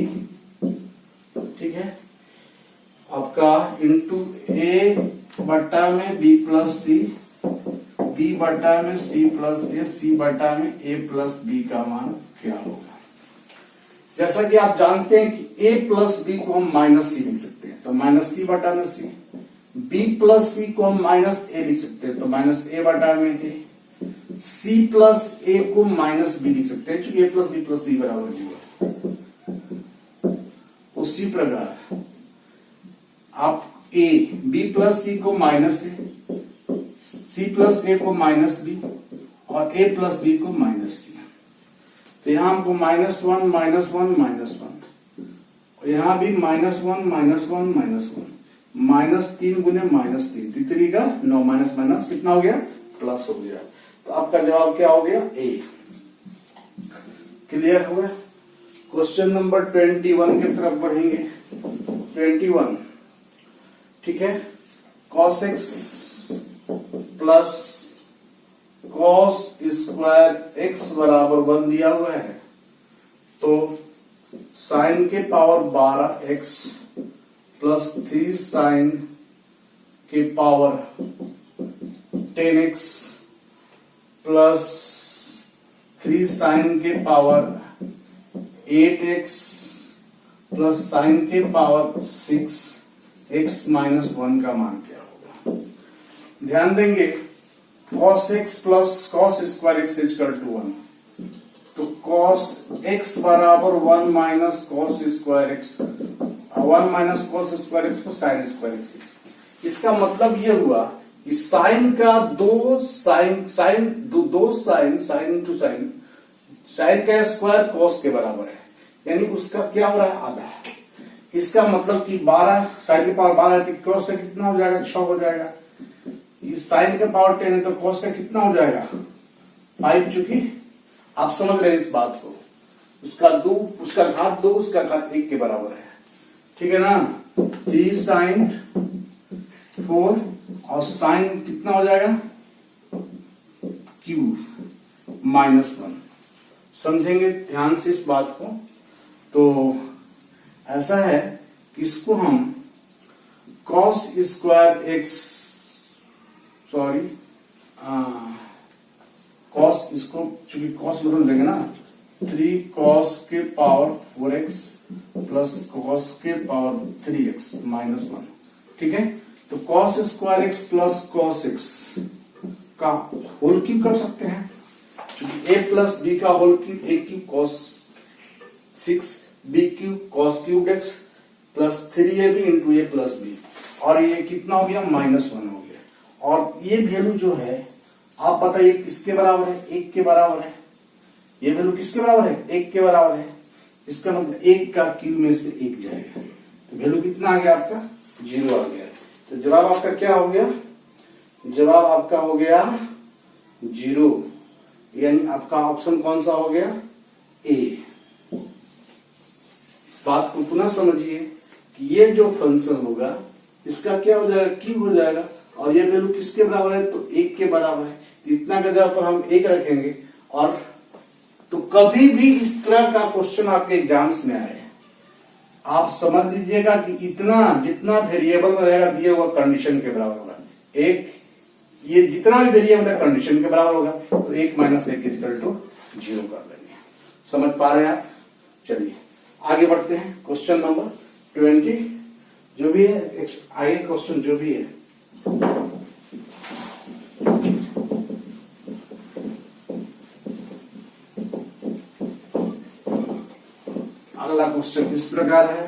ठीक है, आपका इंटू ए बट्टा में बी प्लस सी, बी बट्टा में सी प्लस ए, सी बट्टा में ए प्लस बी का मान क्या होगा। जैसा कि आप जानते हैं कि a प्लस बी को हम माइनस सी लिख सकते हैं, तो माइनस सी बटा में सी। b प्लस सी को हम माइनस ए लिख सकते हैं, तो माइनस ए बटा में ए। c प्लस ए को माइनस बी लिख सकते हैं, चूंकि a plus B plus C बराबर 0। उसी प्रकार आप a b प्लस सी को माइनस ए, c प्लस ए को माइनस बी और a प्लस बी को -3। तो यहां हमको -1 -1 -1, और यहां भी -1 -1 -1, -3 गुने -3, तितली का 9 माइनस माइनस कितना हो गया, प्लस हो गया। तो आपका जवाब क्या हो गया, ए। क्लियर हुआ। क्वेश्चन नंबर 21 की तरफ बढ़ेंगे। 21, ठीक है। cos x plus cos square x बराबर 1 दिया हुआ है, तो साइन के पावर 12x प्लस 3 साइन के पावर 10x प्लस 3 साइन के पावर 8x प्लस साइन के पावर 6x माइनस 1 का मान क्या होगा। ध्यान देंगे, cos x plus cos square x equal to 1, तो cos x बराबर 1 minus cos square x, 1 minus cos square x को साइन स्क्वायर x। इसका मतलब ये हुआ कि साइन का दो साइन साइन टू साइन का स्क्वायर cos के बराबर है, यानी उसका क्या हो रहा है, आधा। इसका मतलब कि 12 साइन के पावर 12 है तो cos का कितना हो जाएगा, 6 हो जाएगा। साइन का पावर 10 है तो cos का कितना हो जाएगा, 5। चूंकि आप समझ रहे हैं इस बात को, उसका घात 2 उसका घात 1 के बराबर है, ठीक है ना। 3 साइन 4 और साइन कितना हो जाएगा, क्यूब -1। समझेंगे ध्यान से इस बात को। तो ऐसा है कि इसको हम cos square x, sorry cos, इसको चूंकि cos बदल देंगे ना, 3 cos के पावर 4x प्लस cos के पावर 3x -1, ठीक है। तो cos square x plus cos x का होल क्यूब कर सकते हैं, चूंकि a प्लस b का whole cube a cube cos 6 b cube cos cube x plus 3ab into a plus b, और ये कितना हो गया, -1 हो गया। और ये वैल्यू जो है आप बताइए किसके बराबर है, 1 के बराबर है। ये वैल्यू किसके बराबर है, 1 के बराबर है। इसका मतलब 1 का क्यूब में से 1 जाएगा, तो वैल्यू कितना आ गया आपका, 0 आ गया। तो जवाब आपका क्या हो गया, जवाब आपका हो गया 0, यानी आपका ऑप्शन कौन सा हो गया, ए। इस बात को पुनः समझिए कि ये जो फंक्शन होगा इसका क्या हो जाएगा, क्यूब हो जाएगा, और ये वैल्यू किसके बराबर है, तो 1 के बराबर है। इतना का जगह पर हम 1 रखेंगे। और तो कभी भी इस तरह का क्वेश्चन आपके एग्जाम्स में आए, आप समझ लीजिएगा कि इतना जितना वेरिएबल में रहेगा दिए हुआ कंडीशन के बराबर होगा। एक ये जितना भी वेरिएबल है कंडीशन के बराबर होगा, तो 1 माइनस 1 इक्वल टू 0 कर लेंगे। समझ पा रहे हैं आप। चलिए आगे बढ़ते हैं। क्वेश्चन नंबर 20 जो भी है, आगे क्वेश्चन जो भी है, अगला क्वेश्चन इस प्रकार है।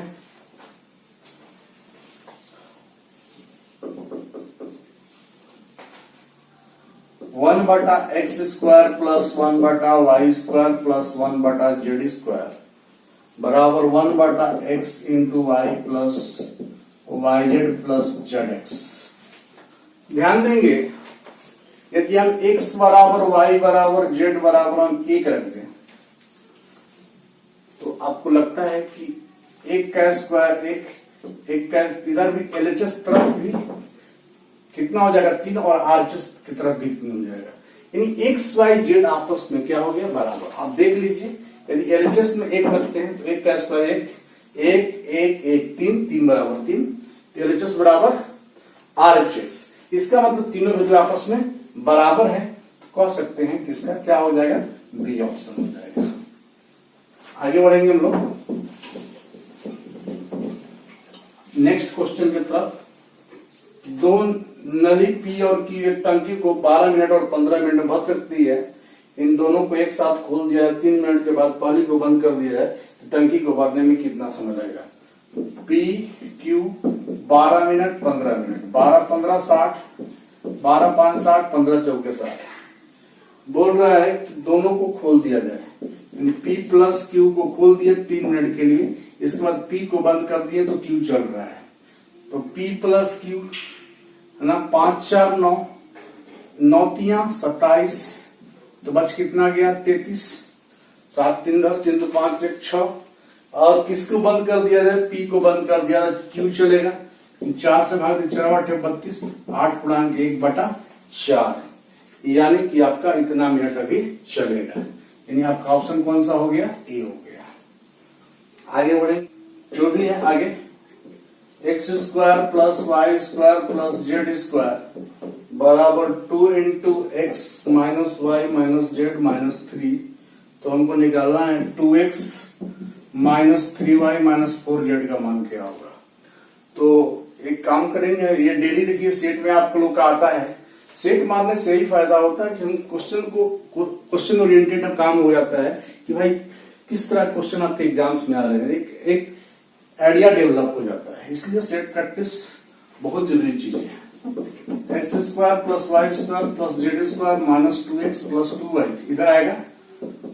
वन बटा एक्स स्क्वायर प्लस 1 बटा वाई स्क्वायर प्लस 1 बटा जेड स्क्वायर बराबर 1 बटा X into Y plus Y Z plus Z X. ध्यान देंगे, यदि हम x बराबर y बराबर z बराबर हम 1 रख दें, तो आपको लगता है कि 1 का स्क्वायर 1 का, इधर भी LHS तरफ भी कितना हो जाएगा, 3, और RHS की तरफ भी 3 हो जाएगा। यानी x y z आपस में क्या हो गया, बराबर। आप देख लीजिए, यदि LHS में 1 रखते हैं तो 1 का स्क्वायर 1 3 बराबर 3, तो LHS बराबर RHS। इसका मतलब तीनों वैल्यू आपस में बराबर है, तो कह सकते हैं कि इसका क्या हो जाएगा, बी ऑप्शन हो जाएगा। आगे बढ़ेंगे हम लोग नेक्स्ट क्वेश्चन की तरफ। दो नली पी और क्यू एक टंकी को 12 मिनट और 15 मिनट में भर सकती है। इन दोनों को एक साथ खोल दिया है, 3 मिनट के बाद पानी को बंद कर दिया है, तो टंकी को भरने में कितना समय लगेगा। पी क्यू 12 मिनट 15 मिनट, 12 15 60, 12 5 60, 15 चौके 60। बोल रहा है कि दोनों को खोल दिया जाए, यानी P प्लस Q को खोल दिए 3 मिनट के लिए, इसके बाद P को बंद कर दिए तो Q चल रहा है। तो P प्लस Q है ना, 5 4 9, 9 3 27, तो बच कितना गया 33, 7 3 10, 3 2 5 1 6, और किसको बंद कर दिया जाए, P को बंद कर दिया, Q चलेगा, 4 से भाग 4 8 32, 8/1/4, यानी कि आपका इतना मिनट अभी चलेगा। यानी आपका ऑप्शन कौन सा हो गया, ए हो गया। आगे बढ़े, जो भी है आगे, x square plus Y square plus Z square बराबर 2 into X minus Y minus Z minus 3। तो हमको निकालना है 2x minus 3y minus 4z का मान क्या होगा। तो एक काम करेंगे, ये डेली देखिए सेट में आप लोग का आता है, सेट मारने से यही फायदा होता है कि हम क्वेश्चन ओरिएंटेड काम हो जाता है कि भाई किस तरह क्वेश्चन आपके एग्जाम्स में आ रहे हैं, एक आइडिया डेवलप हो जाता है, इसलिए सेट प्रैक्टिस बहुत जरूरी चीज है। X square plus Y square plus Z square minus 2x plus 2y, इधर आएगा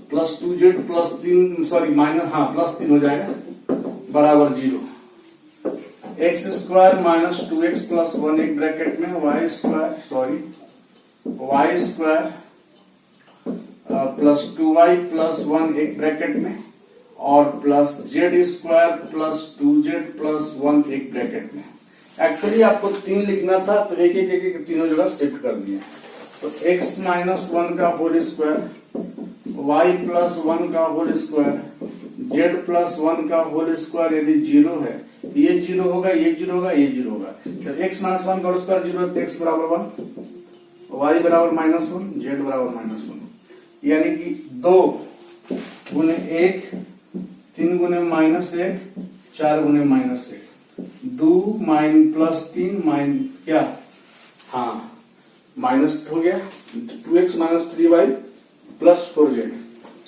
plus 2z plus 3 sorry minus plus 3 हो जाएगा बराबर 0। X square minus 2x plus 1 एक ब्रैकेट में, Y square plus 2y plus 1 एक ब्रैकेट में, और plus Z square plus 2z plus 1 एक ब्रैकेट में। एक्चुअली आपको 3 लिखना था, तो एक एक एक, एक तीनों जगह शिफ्ट कर दिए। तो x माइनस 1 का होल स्क्वायर, y प्लस 1 का होल स्क्वायर, z प्लस 1 का होल स्क्वायर यदि 0 है, ये 0 होगा, ये 0 होगा, ये 0 होगा। जब x माइनस 1 का होल स्क्वायर 0 है तो x बराबर 1, y बराबर माइनस 1, z बराबर माइनस 1, यानी कि 2 गुने 1, 3 गुने माइनस 1, 4 गुने माइनस 1, 2 प्लस 3 क्या माइनस हो गया 2x minus 3y plus 4z,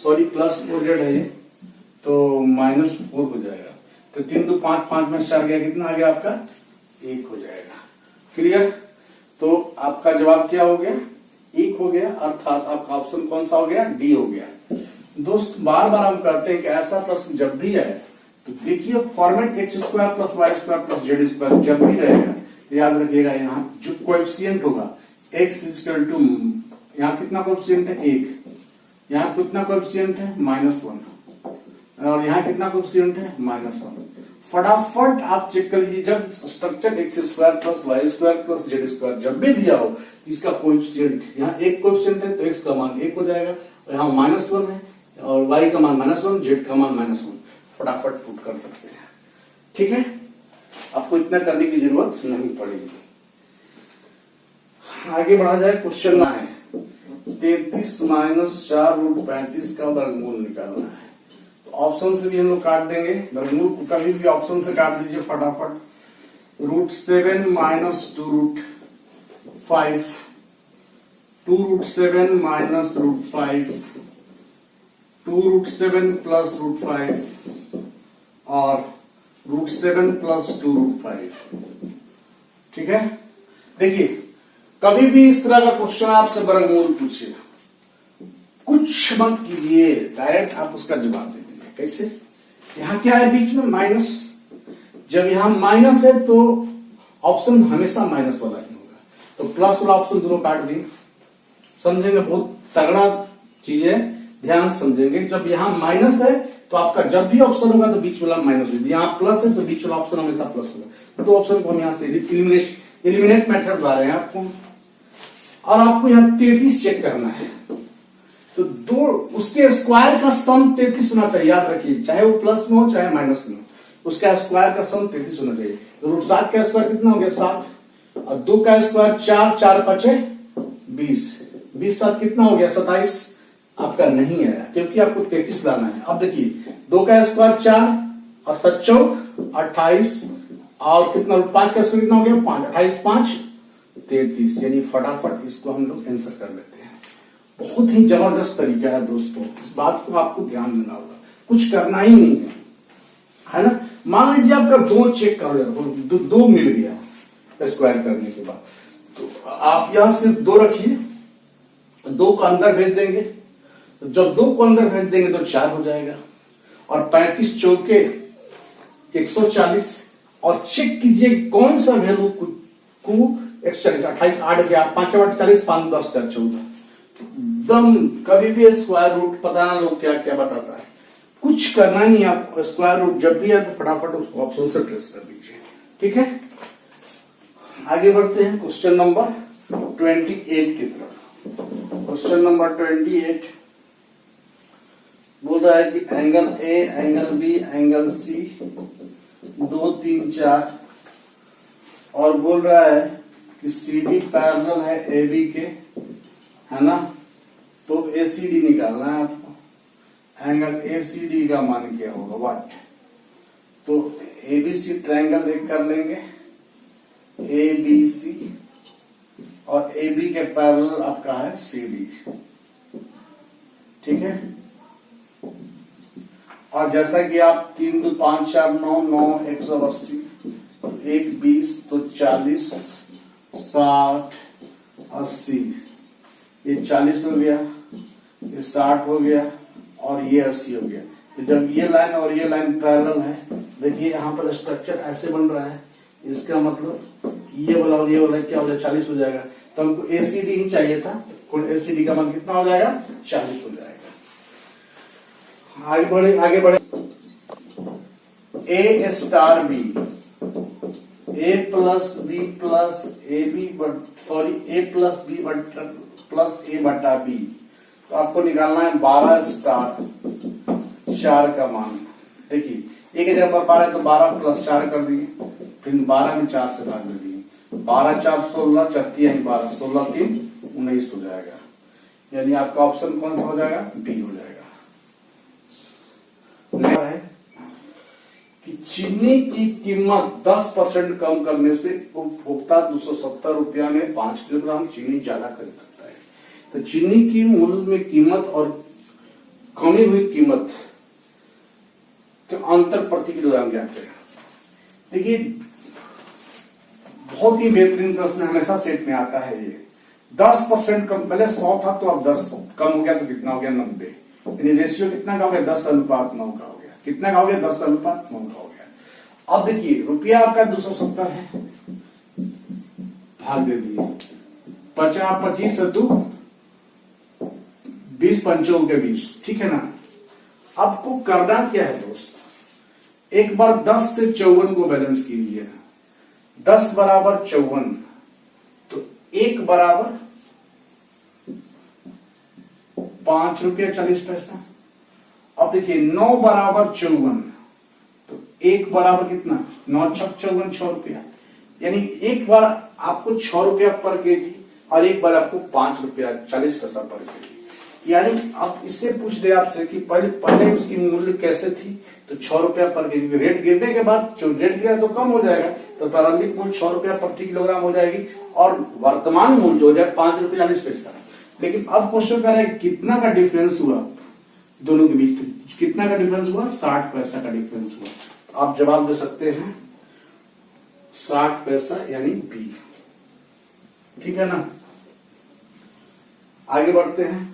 sorry plus 4z है ये, तो माइनस 4 हो जाएगा। तो 3 2 5, 5 में 4 गया, कितना आ गया आपका 1 हो जाएगा। क्लियर? तो आपका जवाब क्या हो गया, 1 हो गया, अर्थात आपका ऑप्शन कौन सा हो गया, डी हो गया। दोस्त बार बार हम करते हैं कि ऐसा प्रश्न जब भी आए तो देखिए format X square plus Y square plus Z square जब भी रहेगा, याद रखिएगा यहाँ जो कोएफिशिएंट होगा एक्स इक्वल टू, यहाँ कितना कोएफिशिएंट है 1, यहाँ कितना कोएफिशिएंट है -1, और यहाँ कितना कोएफिशिएंट है -1। फटाफट आप चेक कर लीजिए, जब structure X square plus Y square plus Z square जब भी दिया हो, इसका कोएफिशिएंट यहाँ एक कोएफिशिएंट है तो एक्स का मान 1 हो जाएगा, और यहाँ -1 है और y का मान -1, जेड का मान -1, फटाफट पुट कर सकते हैं। ठीक है, आपको इतना करने की जरूरत नहीं पड़ेगी। आगे बढ़ा जाए, क्वेश्चन है 33 माइनस 4 रूट 35 का वर्गमूल निकालना है। तो ऑप्शन से भी हम लोग काट देंगे, वर्गमूल को कभी भी ऑप्शन से काट दीजिए फटाफट। Root 7 minus 2 root 5, 2 root 7 minus root 5, 2 root 7 plus root 5, और रूट 7 प्लस 2 रूट 5। ठीक है, देखिए कभी भी इस तरह का क्वेश्चन आपसे वर्गमूल पूछे, कुछ मत कीजिए, डायरेक्ट आप उसका जवाब दे दीजिए। कैसे? यहाँ क्या है बीच में माइनस, जब यहाँ माइनस है तो ऑप्शन हमेशा माइनस वाला ही होगा, तो प्लस वाला ऑप्शन दोनों काट दिए। समझेंगे, बहुत तगड़ा चीज है, ध्यान समझेंगे। जब यहाँ माइनस है तो आपका जब भी ऑप्शन होगा तो बीच वाला माइनस होगा, यहाँ प्लस है तो बीच वाला ऑप्शन हमेशा प्लस होगा। तो ऑप्शन को हम यहाँ से एलिमिनेट मेथड बता रहे हैं आपको, और आपको यहाँ 33 चेक करना है। तो दो उसके स्क्वायर का सम 33 होना चाहिए, याद रखिए, चाहे वो प्लस में हो चाहे माइनस में हो, उसका स्क्वायर का सम 33 होना चाहिए। तो रूट 7 का स्क्वायर कितना हो गया 7, और 2 का स्क्वायर 4, 4 5 20, 20 7 कितना हो गया 27, आपका नहीं आया क्योंकि आपको 33 लाना है। अब देखिए 2 का स्क्वायर 4 और 7 चौक 28, और कितना 5 का स्क्वायर कितना हो गया 5, 28 5 33, यानी फटाफट इसको हम लोग आंसर कर लेते हैं। बहुत ही जबरदस्त तरीका है दोस्तों, इस बात को आपको ध्यान देना होगा, कुछ करना ही नहीं है ना। मान लीजिए आपका 2 चेक कर रहे, 2 मिल गया स्क्वायर करने के बाद, तो आप यहां सिर्फ 2 रखिए 2 को अंदर भेज देंगे, तो जब 2 को अंदर भेज देंगे तो 4 हो जाएगा, और 35 चौके 140, और चेक कीजिए कौन सा वैल्यू को 140, 28 8 गया, 5 8 40, 5 10 14, एकदम कभी भी स्क्वायर रूट पता ना लोग क्या क्या बताता है, कुछ करना नहीं, आप स्क्वायर रूट जब भी है तो फटाफट उसको ऑप्शन से ट्रेस कर दीजिए। ठीक है, आगे बढ़ते हैं क्वेश्चन नंबर 28 की तरफ। क्वेश्चन नंबर 28 बोल रहा है कि angle A, angle B, angle C 2 3 4, और बोल रहा है कि सी डी पैरेलल है ए बी के, है ना, तो ए सी डी निकालना है आपको। एंगल ए सी डी का मान क्या होगा, व्हाट, तो ए बी सी ट्रायंगल एक कर लेंगे, ए बी सी, और ए बी के पैरेलल आपका है सी डी। ठीक है, और जैसा कि आप 3 2 5 4 9 9 180, 1 20 तो 40 60 80, ये 40 हो गया, ये 60 हो गया, और ये 80 हो गया। तो जब ये लाइन और ये लाइन पैरेलल है, देखिए यहाँ पर स्ट्रक्चर ऐसे बन रहा है, इसका मतलब ये वाला और ये वाला क्या हो जाएगा, 40 हो जाएगा। तो हमको एसीडी ही चाहिए था, एसीडी का मान कितना हो जाएगा, 40 हो जाएगा। आगे बढ़े a star b, a plus B plus a b, sorry a plus B plus a बटा बी, तो आपको निकालना है 12 स्टार 4 का मान। देखिए एक जगह पर 12 तो 12 प्लस 4 कर दिए, फिर 12 में 4 से भाग दे दिए, 12 4 16, 4 12, 16 3 19 हो जाएगा। यानी आपका ऑप्शन कौन सा हो जाएगा, बी हो जाएगा। है कि चीनी की कीमत 10% कम करने से उपभोक्ता 270 रुपया में 5 किलोग्राम चीनी ज्यादा खरीद सकता है। तो चीनी की मूल्य में कीमत और कमी हुई कीमत के अंतर प्रति किलोग्राम क्या है। देखिए बहुत ही बेहतरीन प्रश्न, हमेशा सेट में आता है ये। 10% कम, पहले 100 था तो अब 10 कम हो गया तो कितना हो गया, 90। यानी रेशियो कितना का हो गया, 10:9 का हो गया। कितना का हो गया, 10:9 का हो गया। अब देखिए रुपया आपका 270 है, भाग दे दिए, 25 है 2 20 पंचों के 20, ठीक है ना। आपको करना क्या है दोस्त, एक बार 10 से 54 को बैलेंस कीजिए। 10 बराबर 54, तो 1 बराबर 5 रुपया 40 पैसा। अब देखिए 9 बराबर 54, तो 1 बराबर कितना, 9 छक 54, 6 रुपया। यानी एक बार आपको 6 रुपया पर केजी और एक बार आपको 5 रुपया 40 पैसा पर केजी। यानी आप इससे पूछ दे आपसे कि पहले उसकी मूल्य कैसे थी, तो 6 रुपया पर केजी। रेट गिरने के बाद जो रेट गिरा तो कम हो जाएगा, तो प्रारंभिक मूल्य 6 रुपया प्रति किलोग्राम हो जाएगी, और वर्तमान मूल्य जो हो जाए 5 रुपया 40 पैसा। लेकिन अब क्वेश्चन कर रहे हैं कितना का डिफरेंस हुआ दोनों के बीच, कितना का डिफरेंस हुआ, 60 पैसा का डिफरेंस हुआ। आप जवाब दे सकते हैं 60 पैसा, यानी बी। ठीक है ना, आगे बढ़ते हैं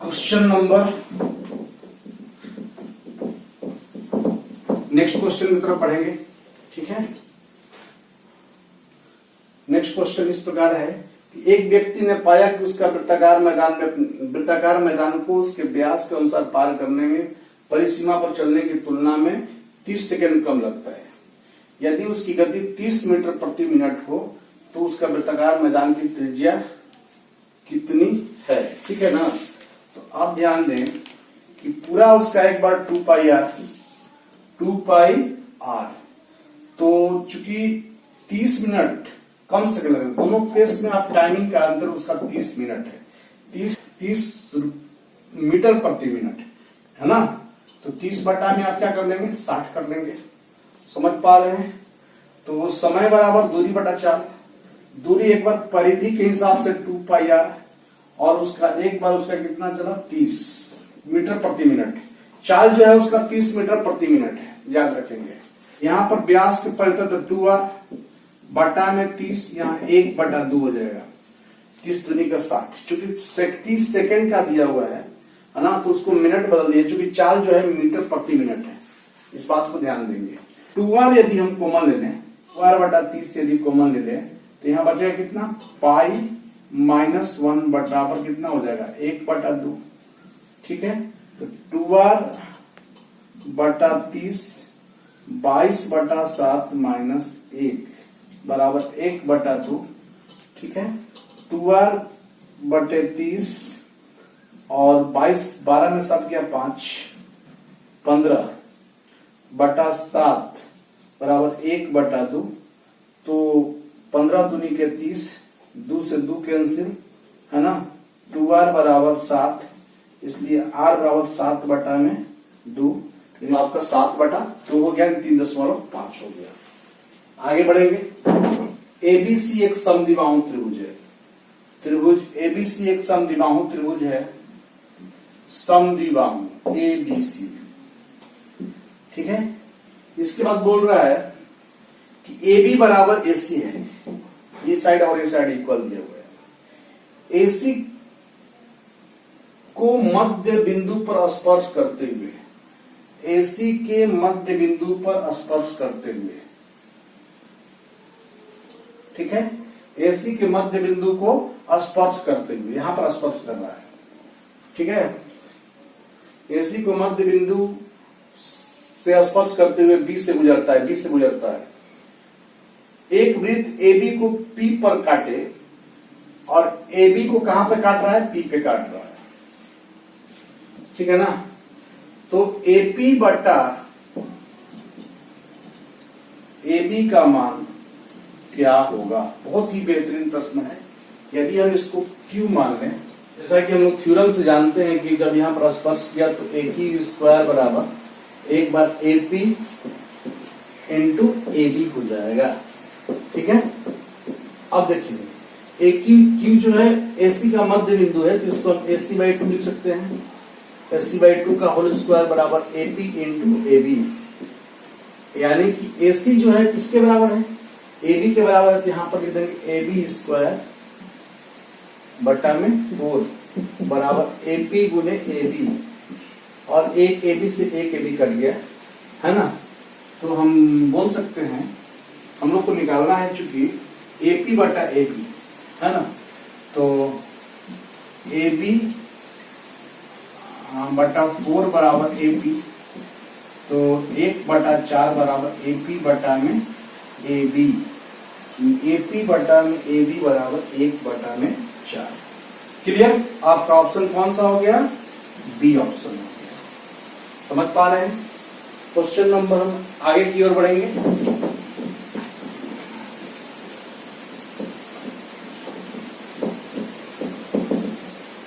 क्वेश्चन नंबर, नेक्स्ट क्वेश्चन की तरफ पढ़ेंगे। ठीक है, नेक्स्ट क्वेश्चन इस प्रकार है कि एक व्यक्ति ने पाया कि उसका वृत्ताकार मैदान को उसके व्यास के अनुसार पार करने में परिसीमा पर चलने की तुलना में 30 सेकंड कम लगता है। यदि उसकी गति 30 मीटर प्रति मिनट हो तो उसका वृत्ताकार मैदान की त्रिज्या कितनी है। ठीक है ना, तो आप ध्यान दें कि पूरा उसका एक बार 2 पाई आर, तो चूंकि 30 मिनट कम सेकंड लगेगा, दोनों केस में आप टाइमिंग का अंतर उसका 30 मिनट है, 30 मीटर प्रति मिनट है ना। तो 30 बटा में आप क्या कर लेंगे, 60 कर लेंगे। समझ पा रहे हैं, तो समय बराबर दूरी बटा 4, दूरी एक बार परिधि के हिसाब से 2 पाई आर, और उसका एक बार उसका कितना चला, 30 मीटर प्रति मिनट। चाल जो है उसका 30 मीटर प्रति मिनट है, याद रखेंगे। यहाँ पर व्यास के परिधि तो 2r बटा में 30, यहाँ 1/2 हो जाएगा। 30 दूनी का 60, चूंकि 30 सेकंड का दिया हुआ है ना, तो उसको मिनट बदल दिए, चूंकि चाल जो है मीटर प्रति मिनट है, इस बात को ध्यान देंगे। 2r यदि हम कॉमन ले लें, 2r/30 यदि कॉमन ले लें तो यहां बचेगा कितना, पाई माइनस 1 बराबर कितना हो जाएगा, 1/2। ठीक है, तो 2r/30 22/7 माइनस 1 बराबर 1/2। ठीक है, 2r/30 और 22, 12 में 7 गया 5, 15/7 बराबर 1/2। तो 15 दूनी के 30, 2 से 2 कैंसिल है ना, 2r बराबर 7, इसलिए r बराबर 7/2, लेकिन आपका 7/2 हो गया, 3.5 हो गया। आगे बढ़ेंगे। एबीसी एक समद्विबाहु त्रिभुज है, त्रिभुज एबीसी एक समद्विबाहु त्रिभुज है, समद्विबाहु एबीसी। ठीक है, इसके बाद बोल रहा है कि AB बराबर AC है, ये साइड और ये साइड इक्वल दिया हुआ है। AC को मध्य बिंदु पर स्पर्श करते हुए, AC के मध्य बिंदु पर स्पर्श करते हुए, ठीक है, AC के मध्य बिंदु को स्पर्श करते हुए, यहां पर स्पर्श कर रहा है। ठीक है, AC को मध्य बिंदु से स्पर्श करते हुए B से गुजरता है, B से गुजरता है। एक वृत्त AB को P पर काटे और AB को कहां पे काट रहा है, P पे काट रहा है। ठीक है ना, तो AP बटा AB का मान क्या होगा, बहुत ही बेहतरीन प्रश्न है। यदि हम इसको Q मान लें, जैसा कि हम लोग थ्योरम से जानते हैं कि जब यहां पर स्पर्श किया तो AQ² बराबर 1 AP इंटू AB हो जाएगा। ठीक है, अब देखिए AQ जो है AC का मध्य बिंदु है, तो इसको हम AC/2 लिख सकते हैं। AC/2 का होल स्क्वायर बराबर AP इंटू AB, यानी कि AC जो है किसके बराबर है, AB के बराबर है, तो यहां पर लिख देंगे AB² बटा में 4 बराबर AP गुने AB, और एक AB से एक AB कट गया है ना, तो हम बोल सकते हैं, हम लोग को निकालना है चूंकि AP बटा AB है ना, तो AB बटा 4 बराबर AP, तो 1/4 बराबर AP बटा में AB, AP बटा में AB बराबर 1/4। क्लियर, आपका ऑप्शन कौन सा हो गया, बी ऑप्शन हो गया। समझ पा रहे हैं। क्वेश्चन नंबर, हम आगे की ओर बढ़ेंगे।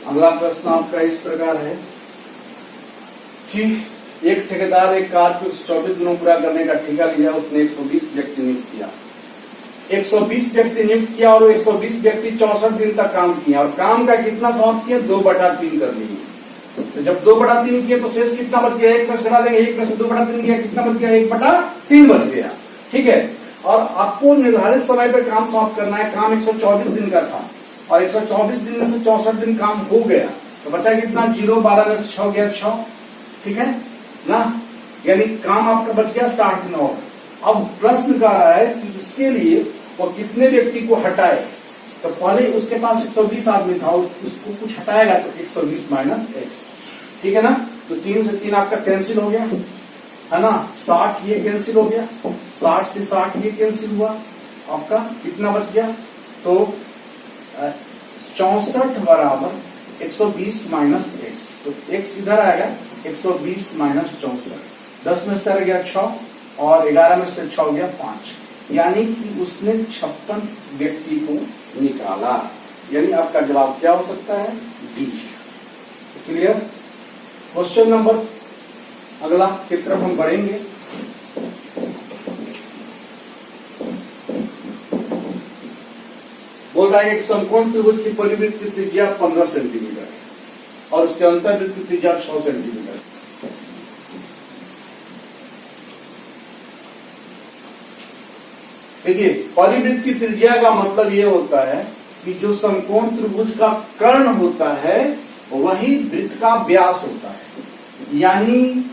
अगला प्रश्न आपका इस प्रकार है कि एक ठेकेदार एक कार को 24 दिनों पूरा करने का ठेका लिया, उसने 120 व्यक्ति नियुक्त किया, 120 व्यक्ति नियुक्त किया और 120 व्यक्ति 64 दिन तक काम किया, और काम का कितना समाप्त किया, 2/3 कर लिए। तो जब 2/3 किया तो शेष कितना बच गया, 1 में से घटा देंगे, 1 में से 2/3 किया, कितना बच गया, 1/3 बच गया। ठीक है, और आपको निर्धारित समय पे काम समाप्त करना है। काम 124 दिन का था और 124 दिन में से 64 दिन काम हो गया, तो बचा कितना, 0, 12 में से 6 गया 6। ठीक है ना, यानी काम आपका बच गया 60 दिन और। अब प्रश्न कह रहा है कि इसके लिए वो कितने व्यक्ति को हटाए, तो पहले उसके पास 120 आदमी था, उसको कुछ हटाएगा तो 120 माइनस x। ठीक है ना, तो 3 से 3 आपका कैंसिल हो गया है ना, 60 ये कैंसिल हो गया, 60 से 60 ये कैंसिल हुआ, आपका कितना बच गया, तो 64 बराबर 120 माइनस x, तो x इधर आएगा, 120 माइनस 64, 10 में से गया 6 और 11 में से 6 हो गया 5, यानी कि उसने 56 व्यक्ति को निकाला। यानी आपका जवाब क्या हो सकता है, डी। क्लियर। क्वेश्चन नंबर अगला की तरफ हम बढ़ेंगे। बोल रहा है एक समकोण त्रिभुज की परिवृत्त त्रिज्या 15 सेंटीमीटर और उसके अंतर्वृत्त त्रिज्या 6 सेंटीमीटर। देखिए, परिवृत्त की त्रिज्या का मतलब ये होता है कि जो समकोण त्रिभुज का कर्ण होता है वही वृत्त का व्यास होता है, यानी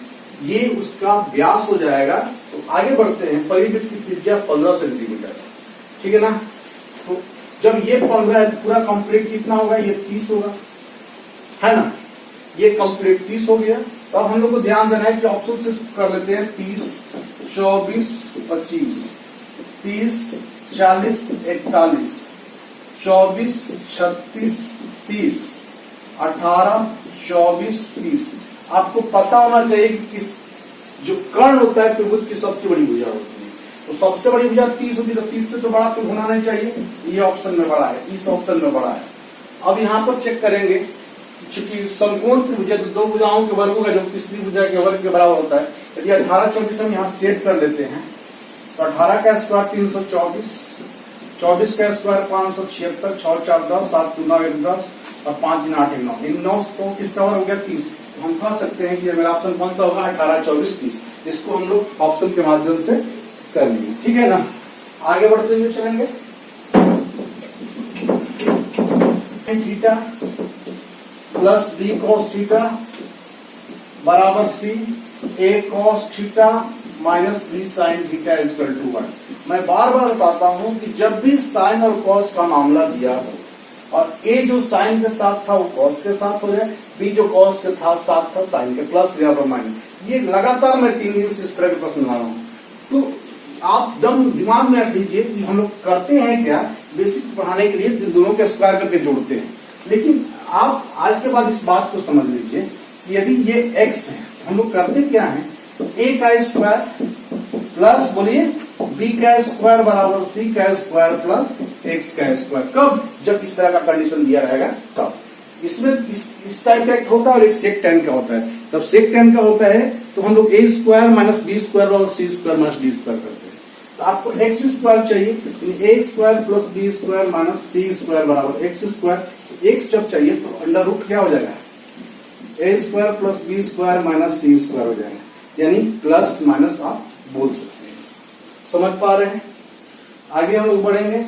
ये उसका व्यास हो जाएगा। तो आगे बढ़ते हैं। परिवृत्त की त्रिज्या 15 सेंटीमीटर, ठीक है ना। तो जब ये 15 है तो पूरा कंप्लीट कितना होगा, ये 30 होगा, है ना। ये कंप्लीट 30 हो गया। तो अब हम लोग को ध्यान देना है कि ऑप्शन से कर लेते हैं 30, 24, 25, 30, 40, 41, 24, 36, 30, 18, 24, 30। आपको पता होना चाहिए कि किस जो कर्ण होता है त्रिभुज की सबसे बड़ी भुजा होती है। तो सबसे बड़ी भुजा 30 होगी, तो 30 से तो बड़ा तो होना नहीं चाहिए। ये ऑप्शन में बड़ा है, इस ऑप्शन में बड़ा है। अब यहाँ पर चेक करेंगे, चूंकि समकोण त्रिभुज तो दो भुजाओं के वर्गों का जो तीसरी भुजा के वर्ग के बराबर होता है। यदि 18, 24 हम यहाँ सेट कर लेते हैं तो 18 का स्क्वायर 324, 24 का स्क्वायर 576, 6 4 10, 7 2 9 1 10 और 5 3 8 1 9। इन 9 तो किसका वर्ग हो गया 30। हम कह सकते हैं कि मेरा ऑप्शन कौन सा होगा, 18, 24, 30। इसको हम लोग ऑप्शन के माध्यम से कर लेंगे, ठीक है ना। आगे बढ़ते हुए चलेंगे। Theta plus b cos theta बराबर c, a cos theta minus b sine theta equal to 1। मैं बार बार बताता हूं कि जब भी साइन और कॉस का मामला दिया हो और ए जो साइन के साथ था वो कॉस के साथ हो जाए, बी जो कॉस के साथ था साइन के, प्लस या माइनस। ये लगातार मैं 3 दिन से इस तरह के प्रश्न बना रहा हूं। तो आप दम दिमाग में रख लीजिए कि हम लोग करते हैं क्या, बेसिक पढ़ाने के लिए दोनों के स्क्वायर करके जोड़ते हैं। लेकिन आप आज के बाद इस बात को समझ लीजिए कि यदि ये x है, हम लोग करते क्या है, a का स्क्वायर प्लस बोलिए b का स्क्वायर बराबर c का स्क्वायर प्लस x का स्क्वायर। कब, जब इस तरह का कंडीशन दिया रहेगा तब। इसमें इस टाइप का एक होता है और एक सेक tan का होता है। जब सेक tan का होता है तो हम लोग a square minus b square और c square minus d square करते हैं। तो आपको x स्क्वायर चाहिए, a square plus b square minus c square बराबर x स्क्वायर। x जब चाहिए तो अंडर रूट क्या हो जाएगा, a square plus b square minus c square हो जाएगा, यानी प्लस माइनस आप बोल सकते हैं। समझ पा रहे हैं। आगे हम लोग बढ़ेंगे।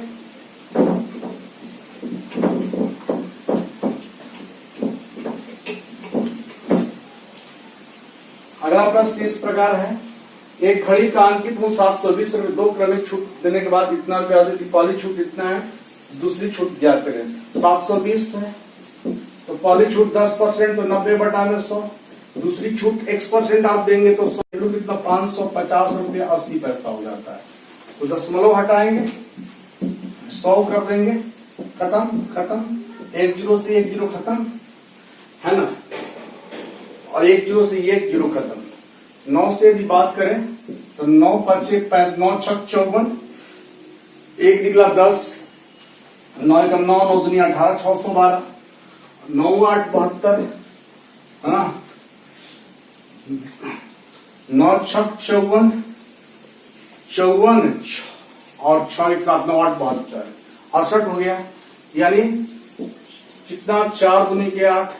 अगला प्रश्न इस प्रकार है, एक घड़ी का अंकित मूल्य 720 रुपए, 2 क्रमिक छूट देने के बाद इतना रुपया होती है। पहली छूट इतना है, दूसरी छूट ज्ञात करें। 720 है तो पहली छूट 10%, तो 90 बटा में 100। दूसरी छूट x% आप देंगे तो 100 कितना 550 रुपया 80 पैसा हो जाता है। तो दशमलव हटाएंगे, 100 कर देंगे, खत्म खत्म। 1 जीरो से 1 जीरो खत्म, है ना, और 1 जीरो से 1 जीरो खत्म। 9 से यदि बात करें तो 9 5 9 6 54, 1 निकला 10, 9 एकम 9, 9 दुनिया 18, 612, 9 8 72, है ना, 9 6 54, 54 और 6 एक साथ 9 8 72, 68 हो गया। यानी कितना, 4 दुनी के 8,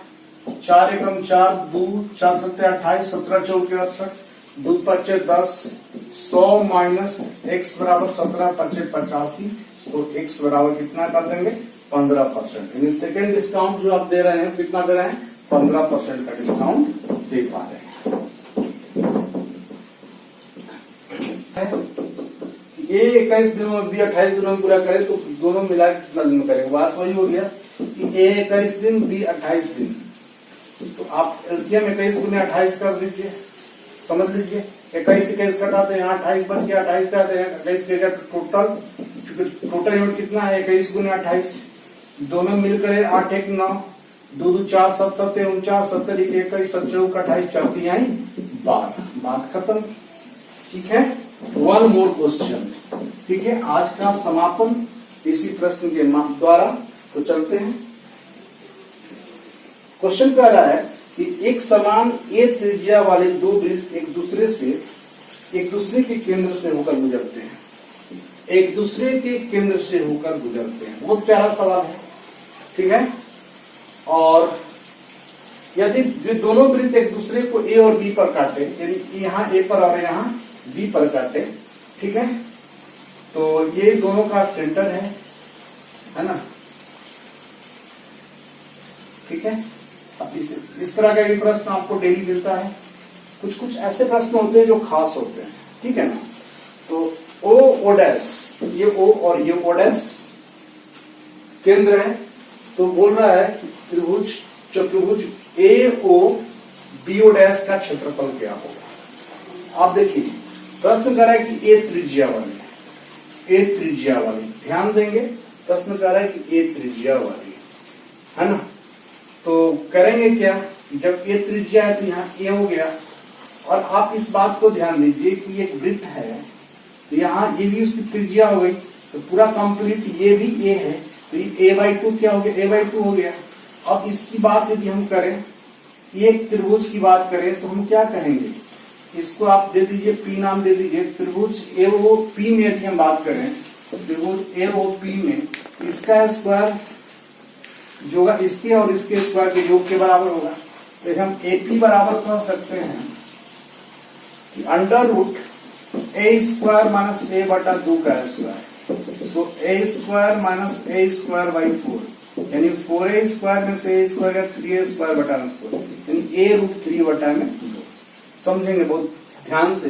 4 एकम 4, 2 4 7 28, 17 चौके 68, 2 5 10, 100 माइनस x बराबर 17 5 85, तो x बराबर कितना कर देंगे 15%। यानी सेकेंड डिस्काउंट जो आप दे रहे हैं कितना दे रहे हैं, 15% का डिस्काउंट दे पा रहे हैं। ये 21 दिनों में बी 28 दिनों में पूरा करे तो दोनों मिला के कितना दिन में करेंगे। बात वही हो गया कि ए 21 दिन बी 28 दिन, तो आप एलसीएम 21 गुने 28 कर दीजिए। समझ लीजिए 21 21 कटाते हैं, 28 बच गया, 28 काटते हैं 21 के टोटल, टोटल यूनिट कितना है 21 गुने 28, दोनों मिलकर 8 1 9, 2 2 4 7 7 49, 70 21 7 4 28 चलती है 12। बात खत्म, ठीक है। 1 मोर क्वेश्चन, ठीक है। आज का समापन इसी प्रश्न के द्वारा। तो चलते हैं। क्वेश्चन कह रहा है कि एक समान ए त्रिज्या वाले दो वृत्त एक दूसरे के केंद्र से होकर गुजरते हैं, एक दूसरे के केंद्र से होकर गुजरते हैं। बहुत प्यारा सवाल है, ठीक है। और यदि दोनों वृत्त एक दूसरे को ए और बी पर काटे, यानी यहाँ ए पर और यहाँ बी पर काटे, ठीक है, तो ये दोनों का सेंटर है ना। ठीक है। अब इस तरह का भी प्रश्न आपको डेली मिलता है। कुछ कुछ ऐसे प्रश्न होते हैं जो खास होते हैं, ठीक है ना। तो ओ डैश, ये ओ और ये ओ डैश केंद्र है। तो बोल रहा है कि त्रिभुज चतुर्भुज ए ओ बी ओ डैश का क्षेत्रफल क्या होगा। आप देखिए प्रश्न कर रहा है कि ए त्रिज्या वाली, ध्यान देंगे, प्रश्न कर रहा है कि ए त्रिज्या वाली, है ना। तो करेंगे क्या, जब ए त्रिज्या है तो यहाँ ए हो गया। और आप इस बात को ध्यान दीजिए कि एक वृत्त है, तो यहाँ ये भी उसकी त्रिज्या हो गई, तो पूरा कंप्लीट ये भी ए है, तो ये a/2 क्या हो गया, a/2 हो गया। अब इसकी बात यदि हम करें, एक त्रिभुज की बात करें तो हम क्या कहेंगे, इसको आप दे दीजिए P नाम दे दीजिए। त्रिभुज AOP में यदि हम बात करें तो त्रिभुज AOP में इसका स्क्वायर जो होगा इसके और इसके स्क्वायर के योग के बराबर होगा। तो हम AP बराबर कह सकते हैं कि √a² माइनस a/2 का स्क्वायर। सो a² - a²/4 यानी 4a² में से a² का 3a²/4 यानी a√3/2। समझेंगे बहुत ध्यान से।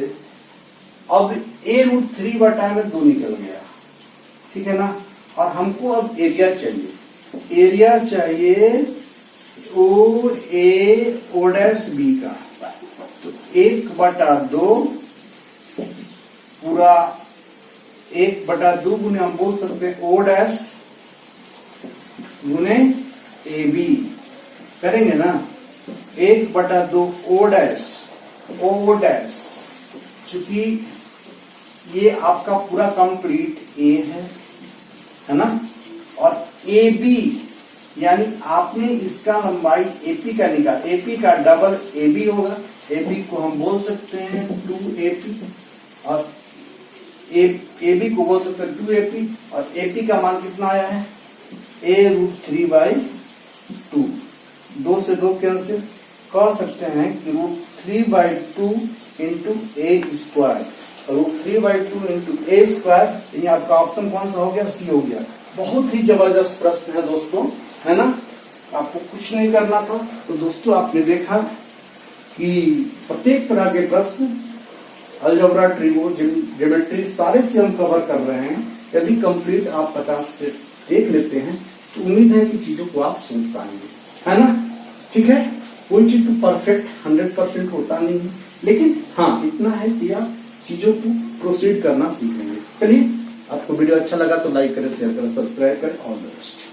अब a√3/2 निकल गया, ठीक है ना। और हमको अब एरिया चाहिए, OA/O'B का। तो 1/2 पूरा 1/2 गुने हम बोल सकते हैं O' गुने AB करेंगे ना। 1/2 O', चूंकि ये आपका पूरा कंप्लीट A है ना। और AB यानी आपने इसका लंबाई AP का निकाला, AP का डबल AB होगा। AB को हम बोल सकते हैं 2AP और AB को बोल सकते हैं 2AP। और AP का मान कितना आया है, a√3/2। 2 से 2 कैंसिल, कह सकते हैं कि √3/2 इंटू a²। √3/2 इंटू a², ये आपका ऑप्शन कौन सा हो गया, C हो गया। बहुत ही जबरदस्त प्रश्न है दोस्तों, है ना। आपको कुछ नहीं करना था। तो दोस्तों आपने देखा कि प्रत्येक तरह के प्रश्न, अलजेब्रा, ट्रिगो, ज्योमेट्री सारे से हम कवर कर रहे हैं। यदि कंप्लीट आप 50 से देख लेते हैं तो उम्मीद है कि चीजों को आप समझ पाएंगे, है ना। ठीक है, कोई चीज तो परफेक्ट 100% होता नहीं है, लेकिन हाँ इतना है कि आप चीजों को प्रोसीड करना सीखेंगे। चलिए, आपको वीडियो अच्छा लगा तो लाइक करें, शेयर करें, सब्सक्राइब करें। All the best.